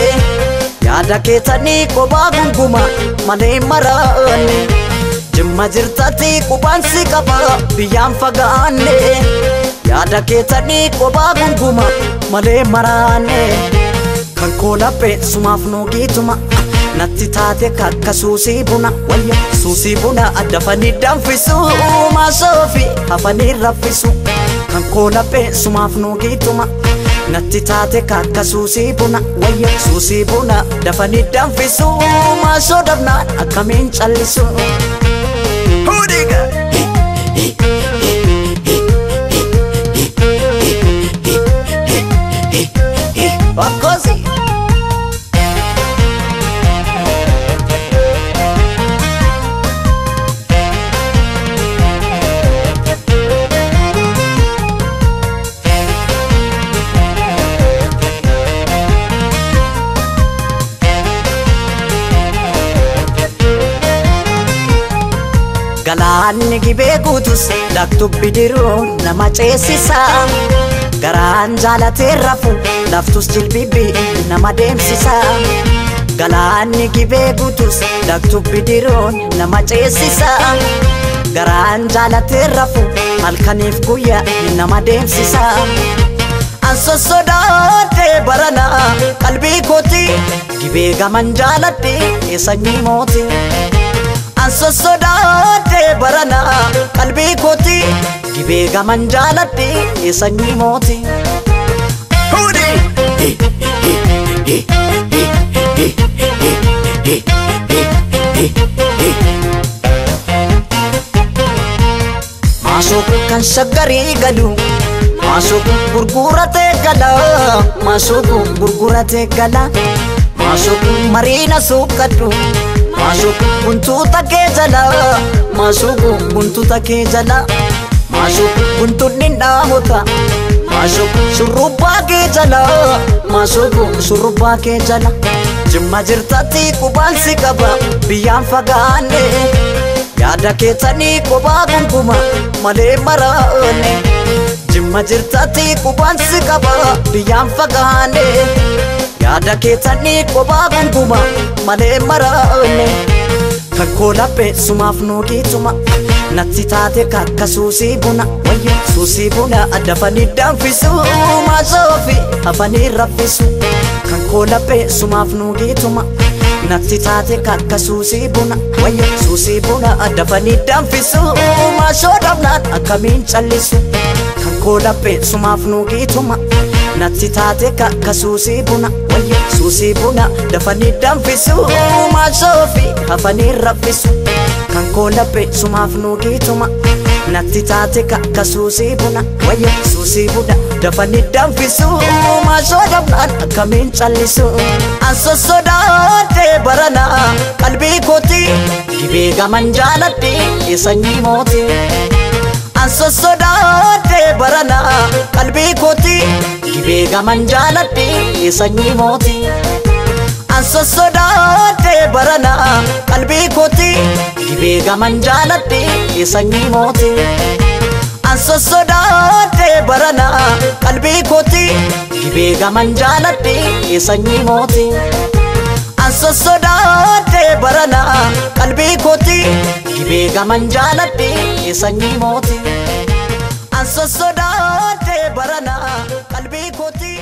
yaada keetani koba gunguma, malee maraanne. Jimma jirtati kuban sikaba, biyaan fagaanne. Yaada keetani koba gunguma malee maraanne kan koolaphee sumaaf nuugituma natti taate kakka suusii buna wayya suusii buna addafanii danfisu maasoofi hafanii raffisu kan koolaphee sumaaf nuugituma natti taate kakka suusii buna wayya suusii buna dafanii danfisu maasoo dhabnaan akkamiin callisu. Wakosi Galaanni gibee guutus laktubbi diruu nama ceesisa garaan jaalatee rafu laftus jilbibi nama deemsisa. Galaanni gibee guutus laktubbi diruu nama ceesisa garaan jaalatee rafu halkaniif guyyaa nama deemsisa. Anso sodaatee barana qalbii kooti gibee gaman jaaladhe sanyii mooti an sossodaadhe barana qalbii kooti gibee gaman jaaladhe sanyii mooti Masuk kan shagari galu Masuk gurgurate gala Masuk gurgurate gala Masuk marina sukatu Masuk buntuta ke jala Masuk buntuta ke jala Masuk buntut ninda hota Masuk suruba ke jala Masuk suruba ke jala Jimma jirtati kubansi kaba Biyaan fagaane Yaada keetanii kophaa gonkumaa malee maraane Jimma jirtati qubansi qaba biyyaan fagaane Yaada keetanii kophaa gonkumaa malee maraane Kan koolaphee sumaaf nuugiituma natti taate kakka suusii buna wayyo suusii buna dafanii danfisu maasoofi hafanii raffisu Kan koolaphee sumaaf nuugiituma natti taate kakka suusii buna wayyo suusii buna dafanii danfisu maashoo dhabnaan akkamiin callisu Kan koolaphee sumaaf nuugiituma natti taate kakka suusii buna wayyo suusii buna dafanii danfisu maashoo fi hafanii raffisu Kan koolaphee sumaaf nuugiituma natti taate kakka suusii buna wayyo suusii buna dafanii danfisu maashoo dhabnaan akkamiin callisu An sossodaadhe barana qalbii kooti gibee gaman jaaladhe sanyii mooti An sossodaadhe barana qalbii kooti gibee gaman jaaladhe sanyii mooti An sossodaadhe barana qalbii kooti gibee gaman jaaladhe sanyii mooti An sossodaadhe barana qalbii kooti gibee gaman jaaladhe sanyii mooti An sossodaadhe barana qalbii kooti gibee gaman jaaladhe sanyii mooti An sossodaadhe barana qalbii kooti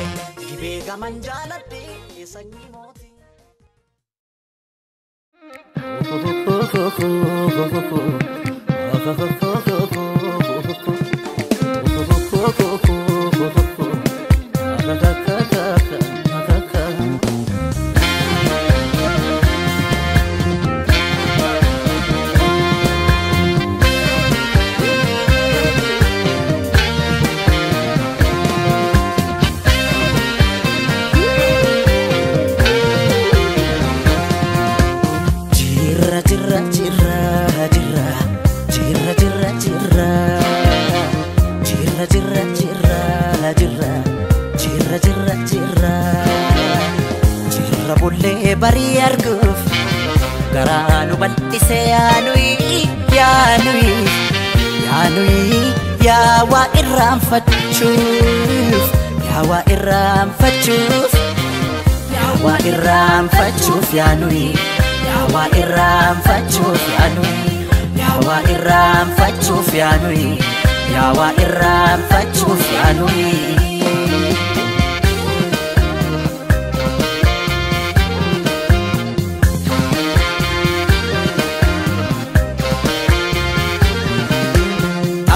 gibee gaman jaaladhe sanyii mooti Barii arguuf garaa nu bal'ise yaanuyi yaa waa irraanfachuuf yaa waa irraanfachuuf yaa waa irraanfachuuf yaanuyi yaa waa irraanfachuuf yaanuyi yaa waa irraanfachuuf yaanuyi yaa waa irraanfachuuf yaanuyi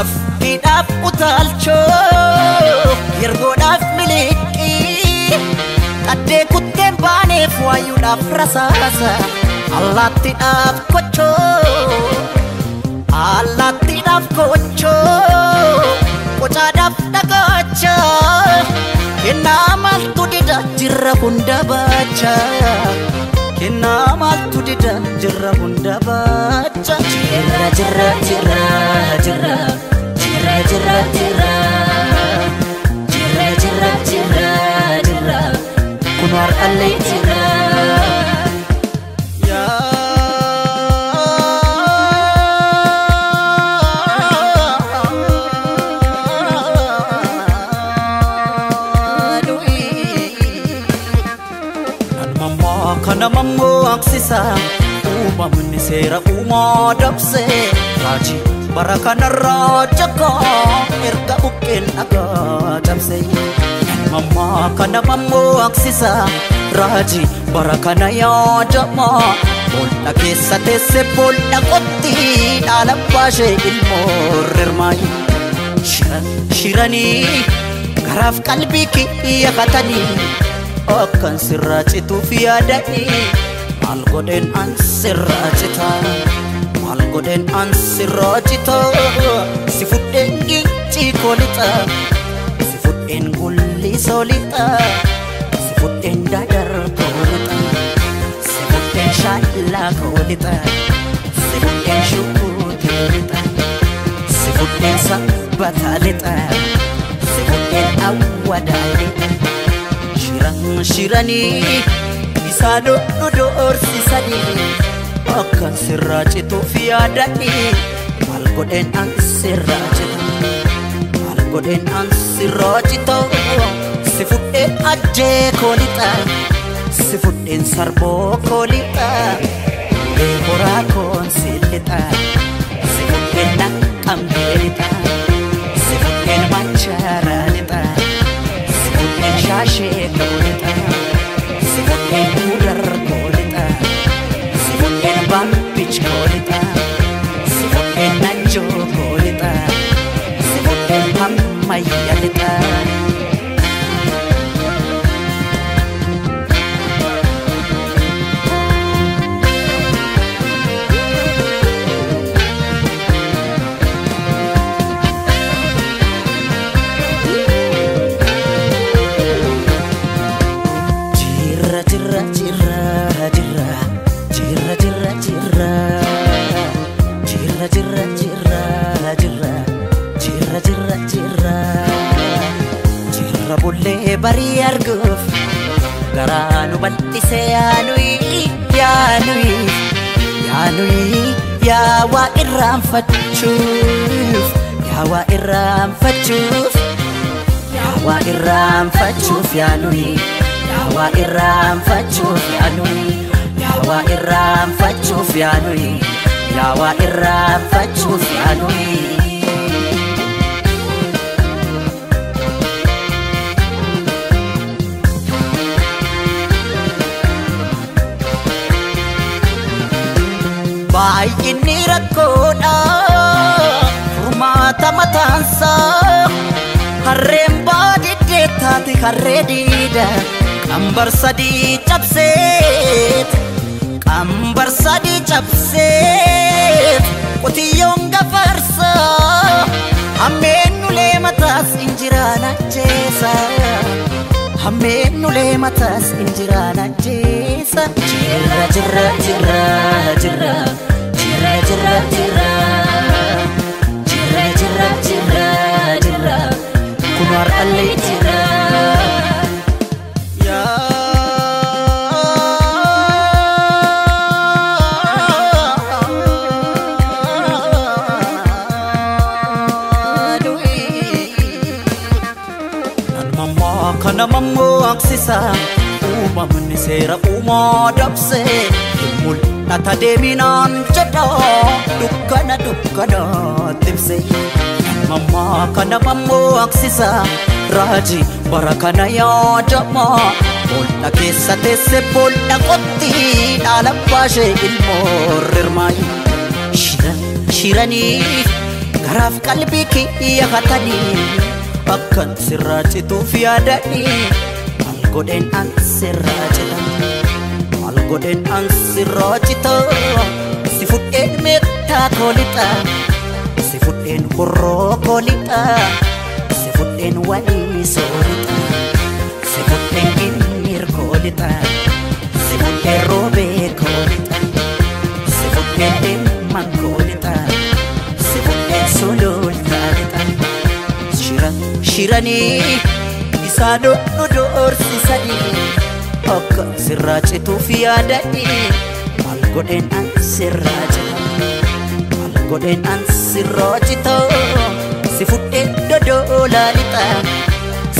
Afidhaaf utaalchoo yergoodhaaf miliqii qaddee kutteen baaneef waayuudhaaf rasaasa allaattiidhaaf kochoo qocaadhaaf dhagacha kennaa maaltu dida jirra hunda baacha kennaa maaltu dida jirra hunda baacha Jirra kunar alay jirra ya Nan mamma kana mammo aksisa uumamni seera uumaa dabse raji barakanarra jaka erga bukkeen dhagaa dabse Mamma kana mammo aksisa raajii bara kana yaadama boolla keessa teesse boolla qotti dhaala baashee ilmoo rirmaayi shiranii garaaf qalbii kiyya katanii akkan sirraa cituuf yaadanii maal godheen an sirraa cita maal godheen an sirraa cita si fudheen gincii koolixa si fudheen gulli soolixa si fudheen dadar koolixa si fudheen shaallaa koolixa si fudheen shukuutii lixa si fudheen sabbataa lixa si fudheen awwadaa lixa shiranii isaan doorsisanii akkan sirraa cituuf yaadanii maal godheen an sirraa cita maal godheen an sirraa cita si fudheen ajjee koolixa si fudheen sarboo koolixa ulee horaa koon si lixa si fudheen naqqambee lixa si fudheen machaaraa lixa si fudheen shaashee koolixa si fudheen udar koolixa si fudheen bampich koolixa si fudheen najjoo koolixa si fudheen hammayya lixa jirra bullee barii arguuf garaa nu bal'ise yaanuyi yaawaa irraanfachuuf yaawaa irraanfachuuf yaawaa irraanfachuuf yaanuyi yaawaa irraanfachuuf yaanuyi yaawaa irraanfachuuf yaanuyi yaawaa irraanfachuuf yaanuyi baay'inni rakkoodha furmaata mataansaa harreen baadiddee taate harree diida qambar sadii cabseet qotiyyoon gafarsa hammeen nulee mataas injiraan ajjeesa hammeen nulee mataas injiraan ajjeesa jirra jirra jirra jirra jirra jirra jirra jirra jirra jirra jirra kun har'allee jirra kana mammoo aksisa uumamni seera uumaa dabse mul'ata deeminaan jedha dukkana tibse mammaa kana mammoo aksisa raajii bara kana yaadama boolla keessa teesse boolla qotti dhaala baashee ilmoo rirmaayi shiranii garaaf qalbii kiyya katanii akkan sirraa cituuf yaadanii maal godheen an sirraa cita maal godheen an sirraa cita si fudheen meettaa koolixa si fudheen horroo koolixa si fudheen walii soolixa si fudheen ginniir koolixa si fudheen roobee koolixa si fudheen deeman koolixa si fudheen sulultaa lixa shiranii isaan doorsisanii akkan sirraa cituuf yaadanii maal godheen an sirraa cita maal godheen an sirraa cita si fudheen dodoolaa lixa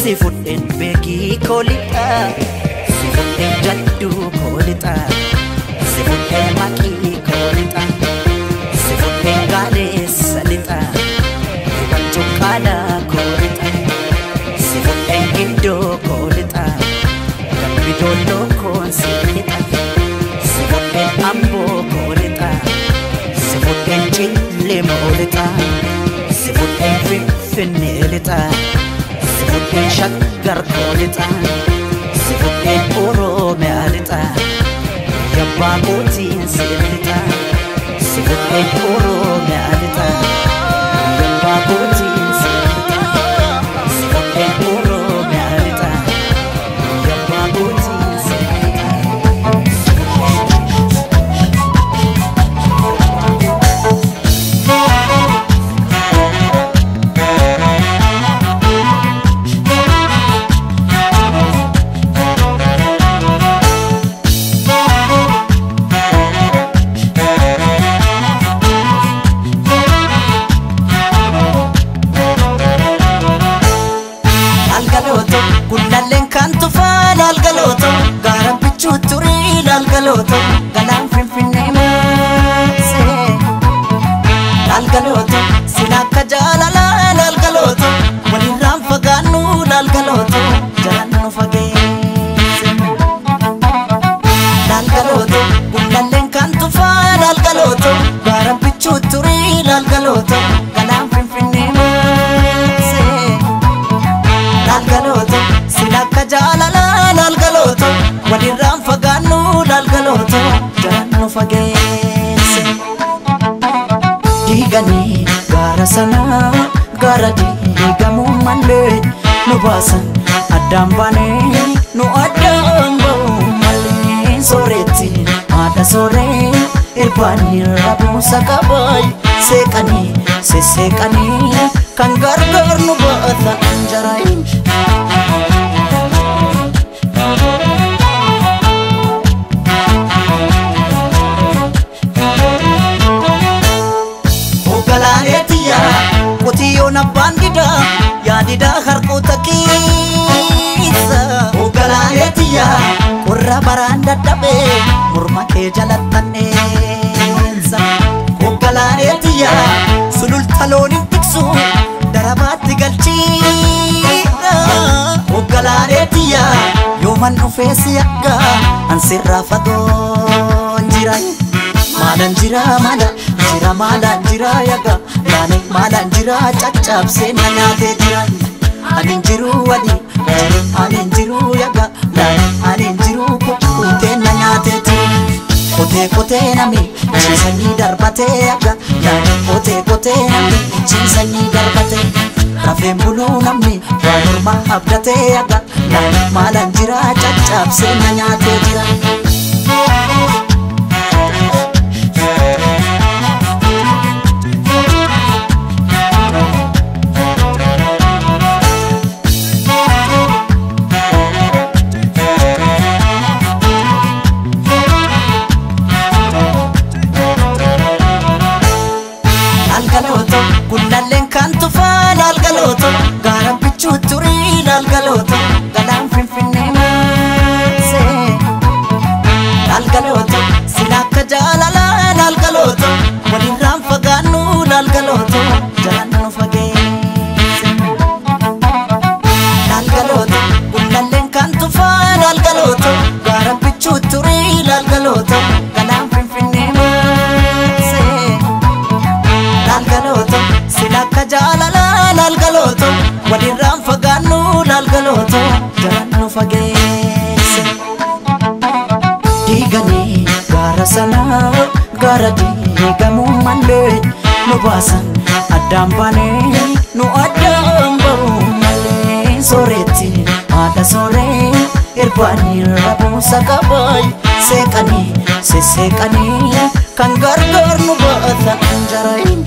si fudheen beekii koolixa si fudheen jadduu koolixa si fudheen maqii koolixa si fudheen gaaleessa lixa cuqqaalaa koolixa si fudheen gindoo koolixa galbi dolloo lita Sifudhen Finfinnee lita Sifudhen Shaggar koo lita Sifudhen Oromiyaa lita Yabbaa kootiin si lita Sifudhen Oromiyaa lita Yabbaa kootiin si lita Sifudhen Oromiyaa lita Yabbaa kootiin si lita Gullalleen kan tufaa lalgalooto gaara bichuu turii lalgalooto galaan Finfinnee maasee lalgalooto sila akka jaalalaa lalgalooto walirraan fagaannu lalgalooto jalaan nu fageesse lalgalooto gullalleen kan tufaa lalgalooto gaara bichuu turii lalgalooto galaan Finfinnee maasee lalgalooto silakka jaalala lalgalooto walirraan fagaannu lalgalooto jalaan nu fageesse diiganii gaara sanaa gaara diigamuu malee nu baasan addaan baanee nu addaan ba'uu malee sooretti haadha sooree irbaanii rabuusa qabaay seeqanii sesseeqanii kan gargaar nu baata anjaraayin Qotiyoon abbaan didaa yaadidaa harkoota keessa Ogalaaleetiyaa qorra baraan dadhabee morma kee jalattanneessa Ogalaaleetiyaa sululta looniin tiksu darabaatti galchiidha Ogalaaleetiyaa yooman dhufee si akka ansirraa fagoon jira Maalan jira maalan jira yaga Laane maalan jira caccabsee na nyaatee jira Anin jiru wadi anin jiru yaga Laane anin jiru kukkutee na nyaatee jira Kotee nami ciisanii darbatee yaga Laane kotee nami ciisanii darbatee Rafeen buluu namni waan morma abdatee yaga Laane maalan jira caccabsee na nyaatee jira Gullalleen kan tufaa lalgalooto gaara bichuu turii lalgalooto galaan Finfinnee maasee lalgalooto sila akka jaalalaa lalgalooto walirraan fagaannu lalgalooto jalaan nu fageesse lalgalooto gullalleen kan tufaa lalgalooto gaara bichuu turii lalgalooto galaan Finfinnee maasee lalgalooto silakka jaalala lalgalooto walirraan fagaannu lalgalooto jalaan nu fageesse diiganii gaara sanaa gaara diigamuu malee nu baasan addaan baanee nu addaan ba'uu malee sooretti haadha sooree irbaanii rabuusa qabaay seeqanii sesseeqanii kan gargaar nu baata anjaraayin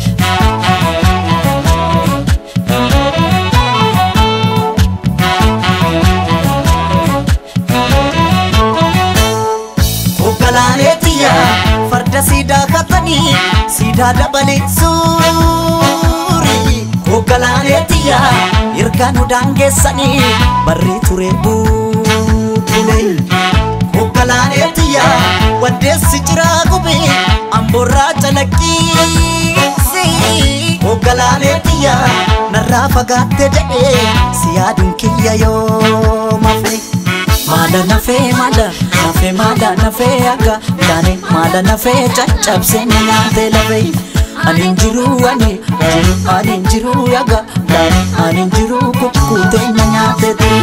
Ogalaaleetiyaa farda siidaa katanii siidaa dabalee suurii Ogalaaleetiyaa ergaa nu daangeessanii barrii turee buulee Ogalaaleetiyaa waddeessi jiraa gubee amboorraa calaqqiisi Ogalaaleetiyaa narraa fagaatte jedhee si yaaduun kiyya yoo mafe Mala nafe nafe aga Laane mala nafe caccabsee na nyaatee lafee aninjiru aninjiru yaga aninjiru kukute nanyateti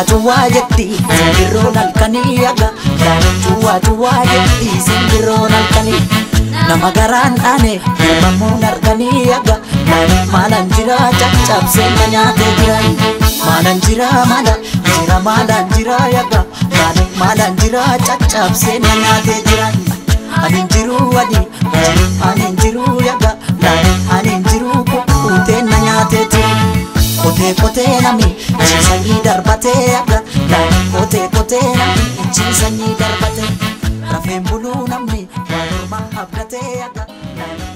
cuwa jetti simbirroon halkanii yaga cuwa jetti simbirroon halkanii nama garaan dhaane ilmamuun arganii yaga maalan jira caccabsee nyaatee jiran maalan jira maalan jira yaga maalan jira caccabsee nyaatee jiran aninjiru aninjiru yaga aninjiru kukute nanyateti kote nami chisanii darbatee yaga kote nami chisanii darbatee rafeen buluu namni waluma abdatee yaga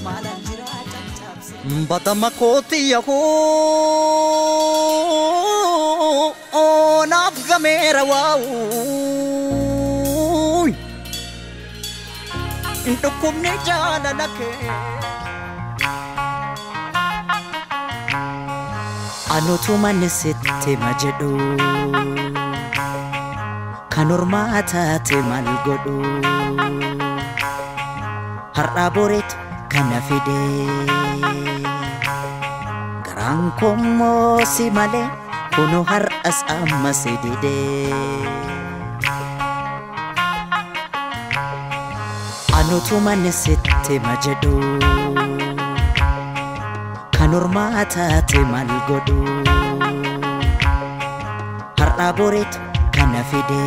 maalan jira caccabsee batama kooti yahoo naaf gameera waa'uun dhukkubni jaalala kee anutuman sitti majedhu kan ormaa taate maal godhu har'aa boreetu kana fide garaan kommoo si malee kunu har'as amma si dide anutuman sitti majedhu kan ormaa taate maal godhu har'aa boreetu kana fide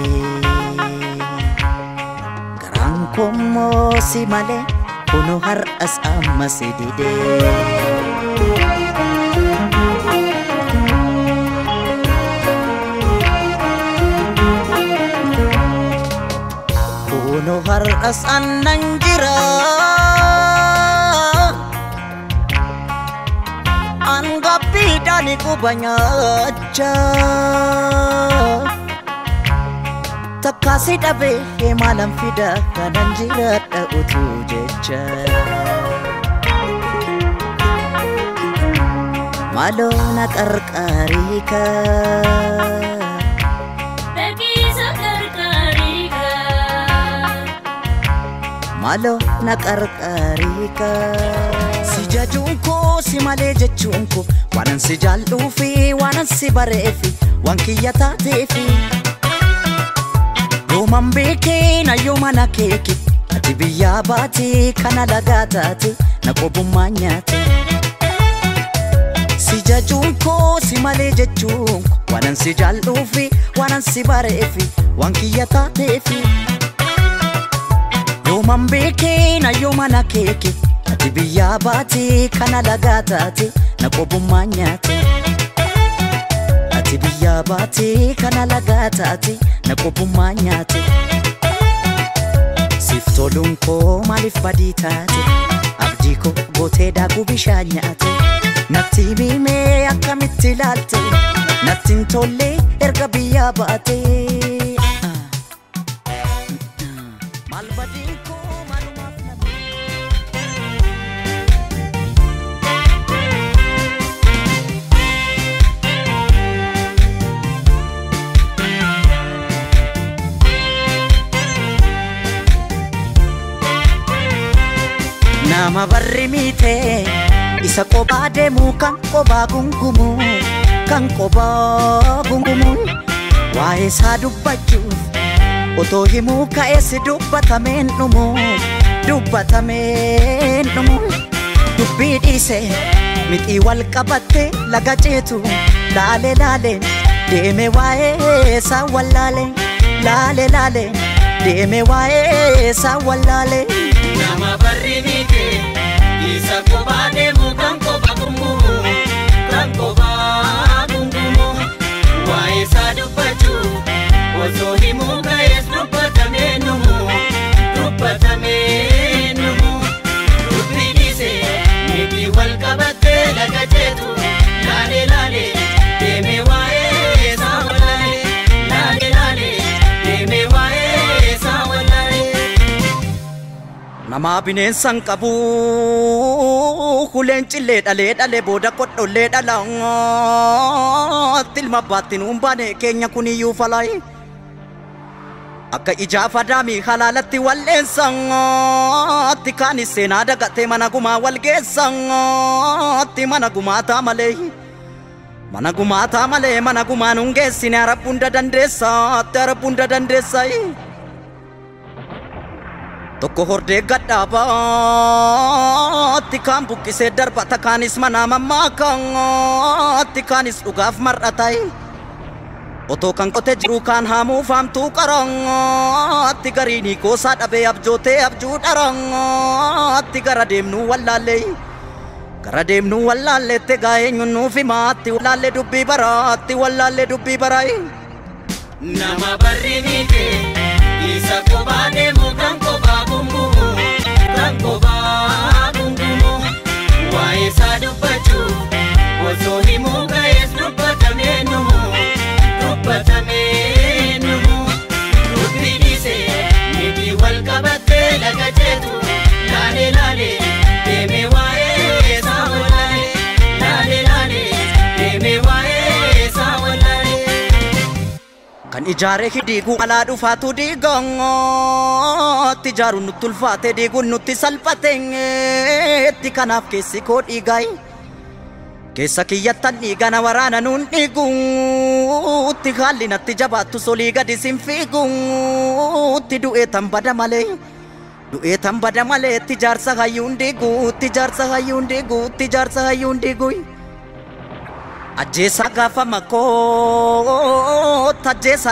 garaan kommoo si malee kunu har'as amma si dide kunu har'as annan jira angapidani kubanyacha takasi dabe malam fida kanan jiradha utu jecha malo na qarqarika beekisa qarqarika malo na qarqarika si jajunko si male jechunko wanan si jallufi wanan si bareefi wan kiyya taateefi yooman beekee na yoomana keeke ati biyyaa baatee kana lagaa taate na qobummaa nyaate si jajunko si male jechunko wanan si jallufi wanan si bareefi wan kiyya taateefi yooman beekee na yoomana keeke ati biyyaa baatee kana lagaa taate na qobummaa nyaate ati biyyaa baatee kana lagaa taate na qobummaa nyaate siif toluun koo maaliif badii taate abdii koo gootee daakuu bishaan nyaate natti himee akkamitti ilaalte natti hin tolle erga biyyaa baatee maal badiin koo maalumaaf nabe nama barri mite isa kophaa deemu kan kophaa gungumu kan kophaa gungumu waa'ee isaa dubbachuuf otoo himuu ka'ees dubbatameen dhumu dubbii dhiise mixii wal qabatte laga ceetu laale deeme waa'ee isaa wallaale laale deeme waa'ee isaa wallaale nama barri mite isa kophaa deemu kan kophaa gungumu waa'ee isaa dubbachuuf otoo himuu ka'ees dubbatameen dhumu dubbii dhiise mixii wal qabatte laga ceetu laale deeme waa'ee isaa wallaale laale deeme waa'ee isaa wallaale nama bineensan qabu kuleen cillee dhalee booda kodhollee dhalaa tilma baattiin humbaane keenya kuniyyuu falaayi akka ijaafa daamii halaalatti walleessatti kaanis seenaa dagatee mana gumaa walgeessatti mana gumaataa malee mana gumaan hungeessine Arab hunda dandeessa tokko hordee gadhaabaatti kaan buqqisee darbata kaanis mana mammaakaatti kaanis dhugaaf mar'atae otoo kan qote jiru kaan haamuu faamtuu qarangaatti gariinii koosaa dhabee abjootee abjuu dharangaatti gara deemnuu wallaalleette gaa'eenyuun nuuf himaatti wallaallee dubbii baraa'e nama barri miite isa kophaa deemu kan kophaa gungumu waa'ee isaa dubbachuu osoo himuu ga'ees dubbatamee numu dubbii dhiisee miti wal qabattee laga jeetu laale deemee waa'ee isaa wallaalee kan ijaaree diiguu alaa dhufaatu diigatti ijaaruun nutti ulfaate diiguun nutti salphateetti kanaaf keessi koo dhiigaay keessa kiyyattan dhiigana waraana nuun dhiiguutti haalli natti jabaattu solii gadi sin fiiguutti du'ee tan bada malee itti jaarsa hayyuun dhiiguutti ajjeessa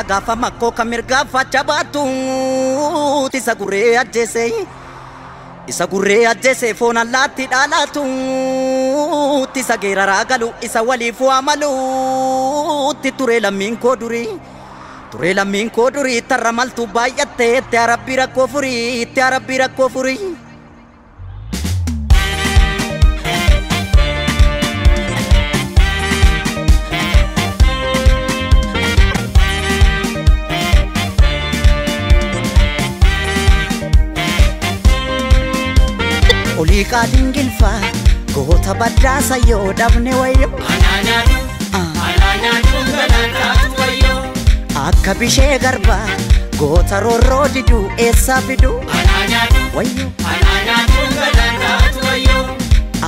gaafa makkoo kan mirgaafa jabaatuutti isa gurree ajjeese foon allaatti dhaalaatuutti isa geeraraa galu isa waliif waamaluutti ture lammiin koo durii tarra maltuu baay'attee itti arabbii rakkoo furii olii qaaliin gilfaa goota baddaasa yoo dhabne wayyoo anaanaatu galaantaatu wayyoo akka bishee garbaa goota roorroo diduu eessaa fiduu anaanaatu galaantaatu wayyoo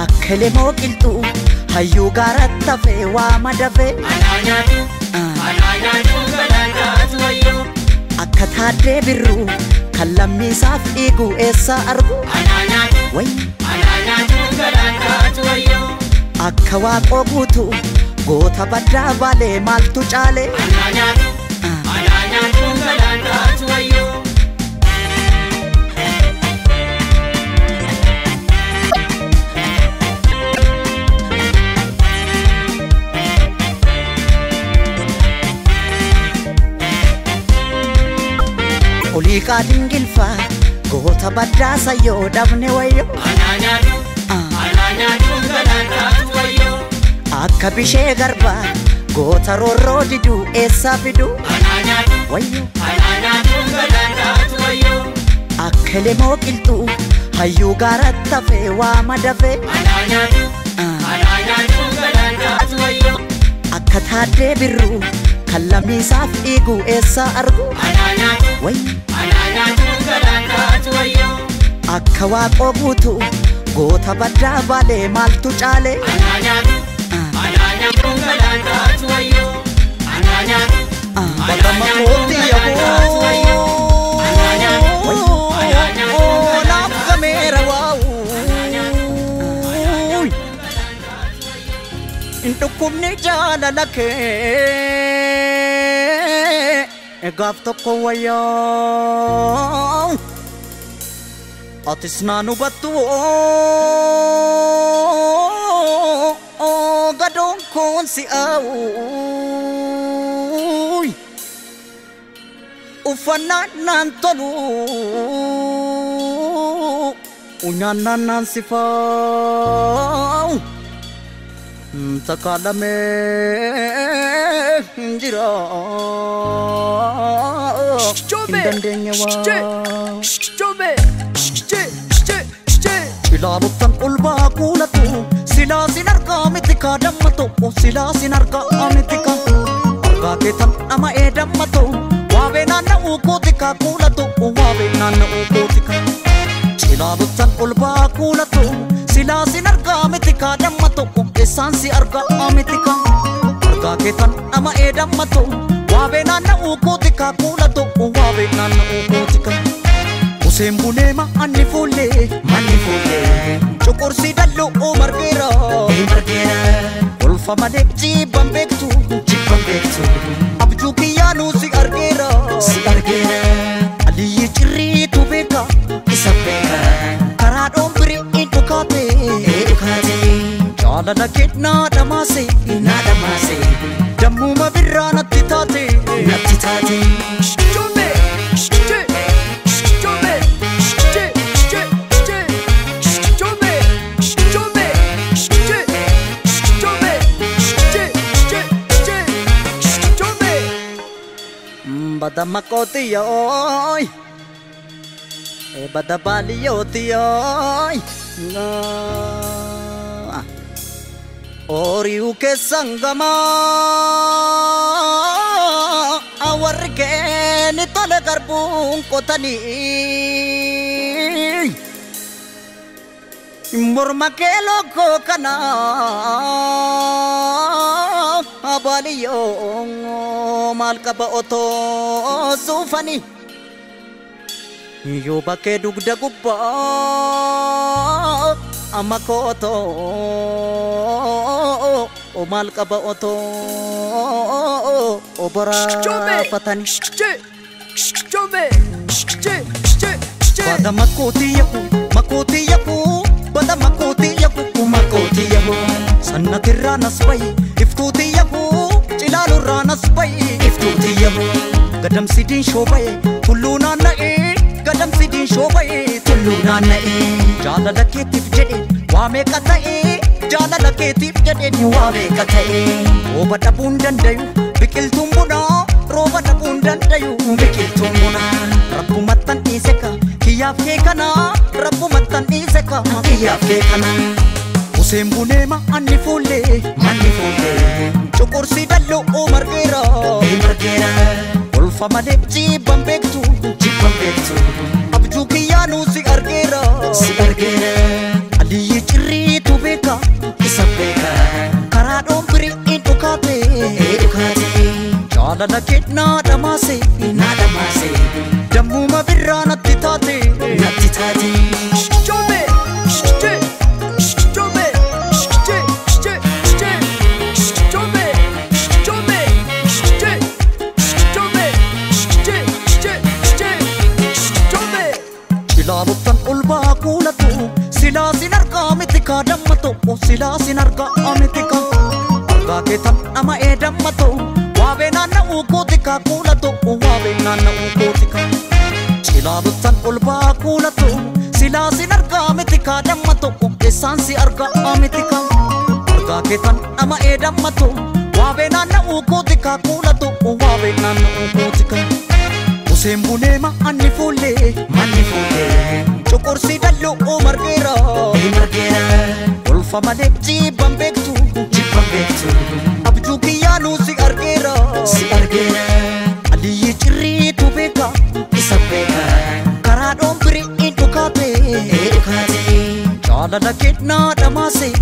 akka lemoo qilxuu hayyuu gaaratti hafee waama dafee anaanaatu galaantaatu wayyoo akka taaddee birruu kan lammiisaaf dhiiguu eessaa argu anaanaatu galaantaatu wayyoo akka waaqoo guutuu goota baddaa baalee maaltu caale anaanaatu galaantaatu wayyoo olii qaaliin gilfaa goota baddaasa yoo dhabne wayyoo anaanaatu galaantaatu wayyoo akka bishee garbaa goota roorroo diduu eessaa fiduu anaanaatu galaantaatu wayyoo akka lemoo qilxuu hayyuu gaaratti hafee waama dafee anaanaatu galaantaatu wayyoo akka taaddee birruu kan lammiisaaf dhiiguu eessaa argu anaanaatu galaantaatu wayyoo akka waaqoo guutuu goota baddaa baalee maaltu caale anaanaatu galaantaatu wayyoo bakka makooti yaboo naaf gameera waa'uu hin dhukkubni jaalala kee gaaf tokko wayyaa atis naan hubattu gadoon koon si'aawuu uffannaan naan tolu nyaannaan naan sifaa'u takaalamee hin jira hin dandeenye waa ilaaluttan ulbaa kuulatu silaa sin argaa miti kaa dammato silaa sin argaa miti kaa argaa keetan nama ee dammato waabee naanna'uu kooti kaa eessaansi argaa mitika argaa keetan nama eedammato waabee naanna'uu kootika kuulato waabee naanna'uu kootika Useen buneema anni fuullee Coqorsi dalloo margeera Olfa malee jibban beektu Abjuu kiyyaanuu si argeera Aliyyi cirriitu beeka Karaa dhoombirii dhukaate Jaalala kee naa dhamaase Dammuma birraa natti taate Bada makoti yoy Bada bali yoti yoy Oriu ke sangama Awar ke ni tole garbun kotani Morma ke loko kana Abali yo mal kaba oto sufani Yo bake dugda gubba amako oto O mal kaba oto Obara patani Bada makoti yaku Bada makoti yaku Sanna tirra nasbai Iftuuti yaku Cilaalu irraa nasbai Iftuuti yaku Gadam sidiin shoobaye Tulluu naanna'e Gadam sidiin shoobaye Tulluu naanna'e Jaalala keetiif jedhe waa meeqa ta'e Jaalala keetiif jedhe waa meeqa ta'e Rooba dhabuun dandayu biqiltuun bunaa Rooba dhabuun dandayu biqiltuun bunaa Rabbumattan dhiiseka kiyyaaf kee kana Rabbumattan dhiiseka kiyyaaf kee kana Useen buneema anni fuullee Coqorsi dalloo margeera Olfa malee jibban beektu Abjuu kiyyaanuu si argeera Aliyyi cirriitu beeka Karaa dhoombirii dhukaate Jaalala kee naa dhamaase Dammuma birraa natti taate Ilaaluttan ulbaa kuulatu silaa sin argaa mitika dammato silaa sin argaa mitika argaa keetan nama eedammato waabee naanna'uu kootika kuulato waabee naanna'uu kootika Ilaaluttan ulbaa kuulatu silaa sin argaa mitika dammato eessaansi argaa mitika argaa keetan nama eedammato waabee naanna'uu kootika kuulato waabee naanna'uu kootika Useen buneema anni fuullee Coqorsi dalloo margeera Olfa malee jibban beektu Abjuu kiyyaanuu si argeera Aliyyi cirriitu beeka Karaa dhoombirii dhukaate Jaalala kee naa dhamaase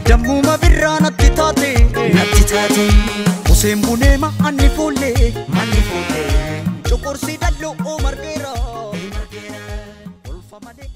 Dammuma birraa natti taate Useen buneema anni fuullee Coqorsi dalloo margeera Olfa malee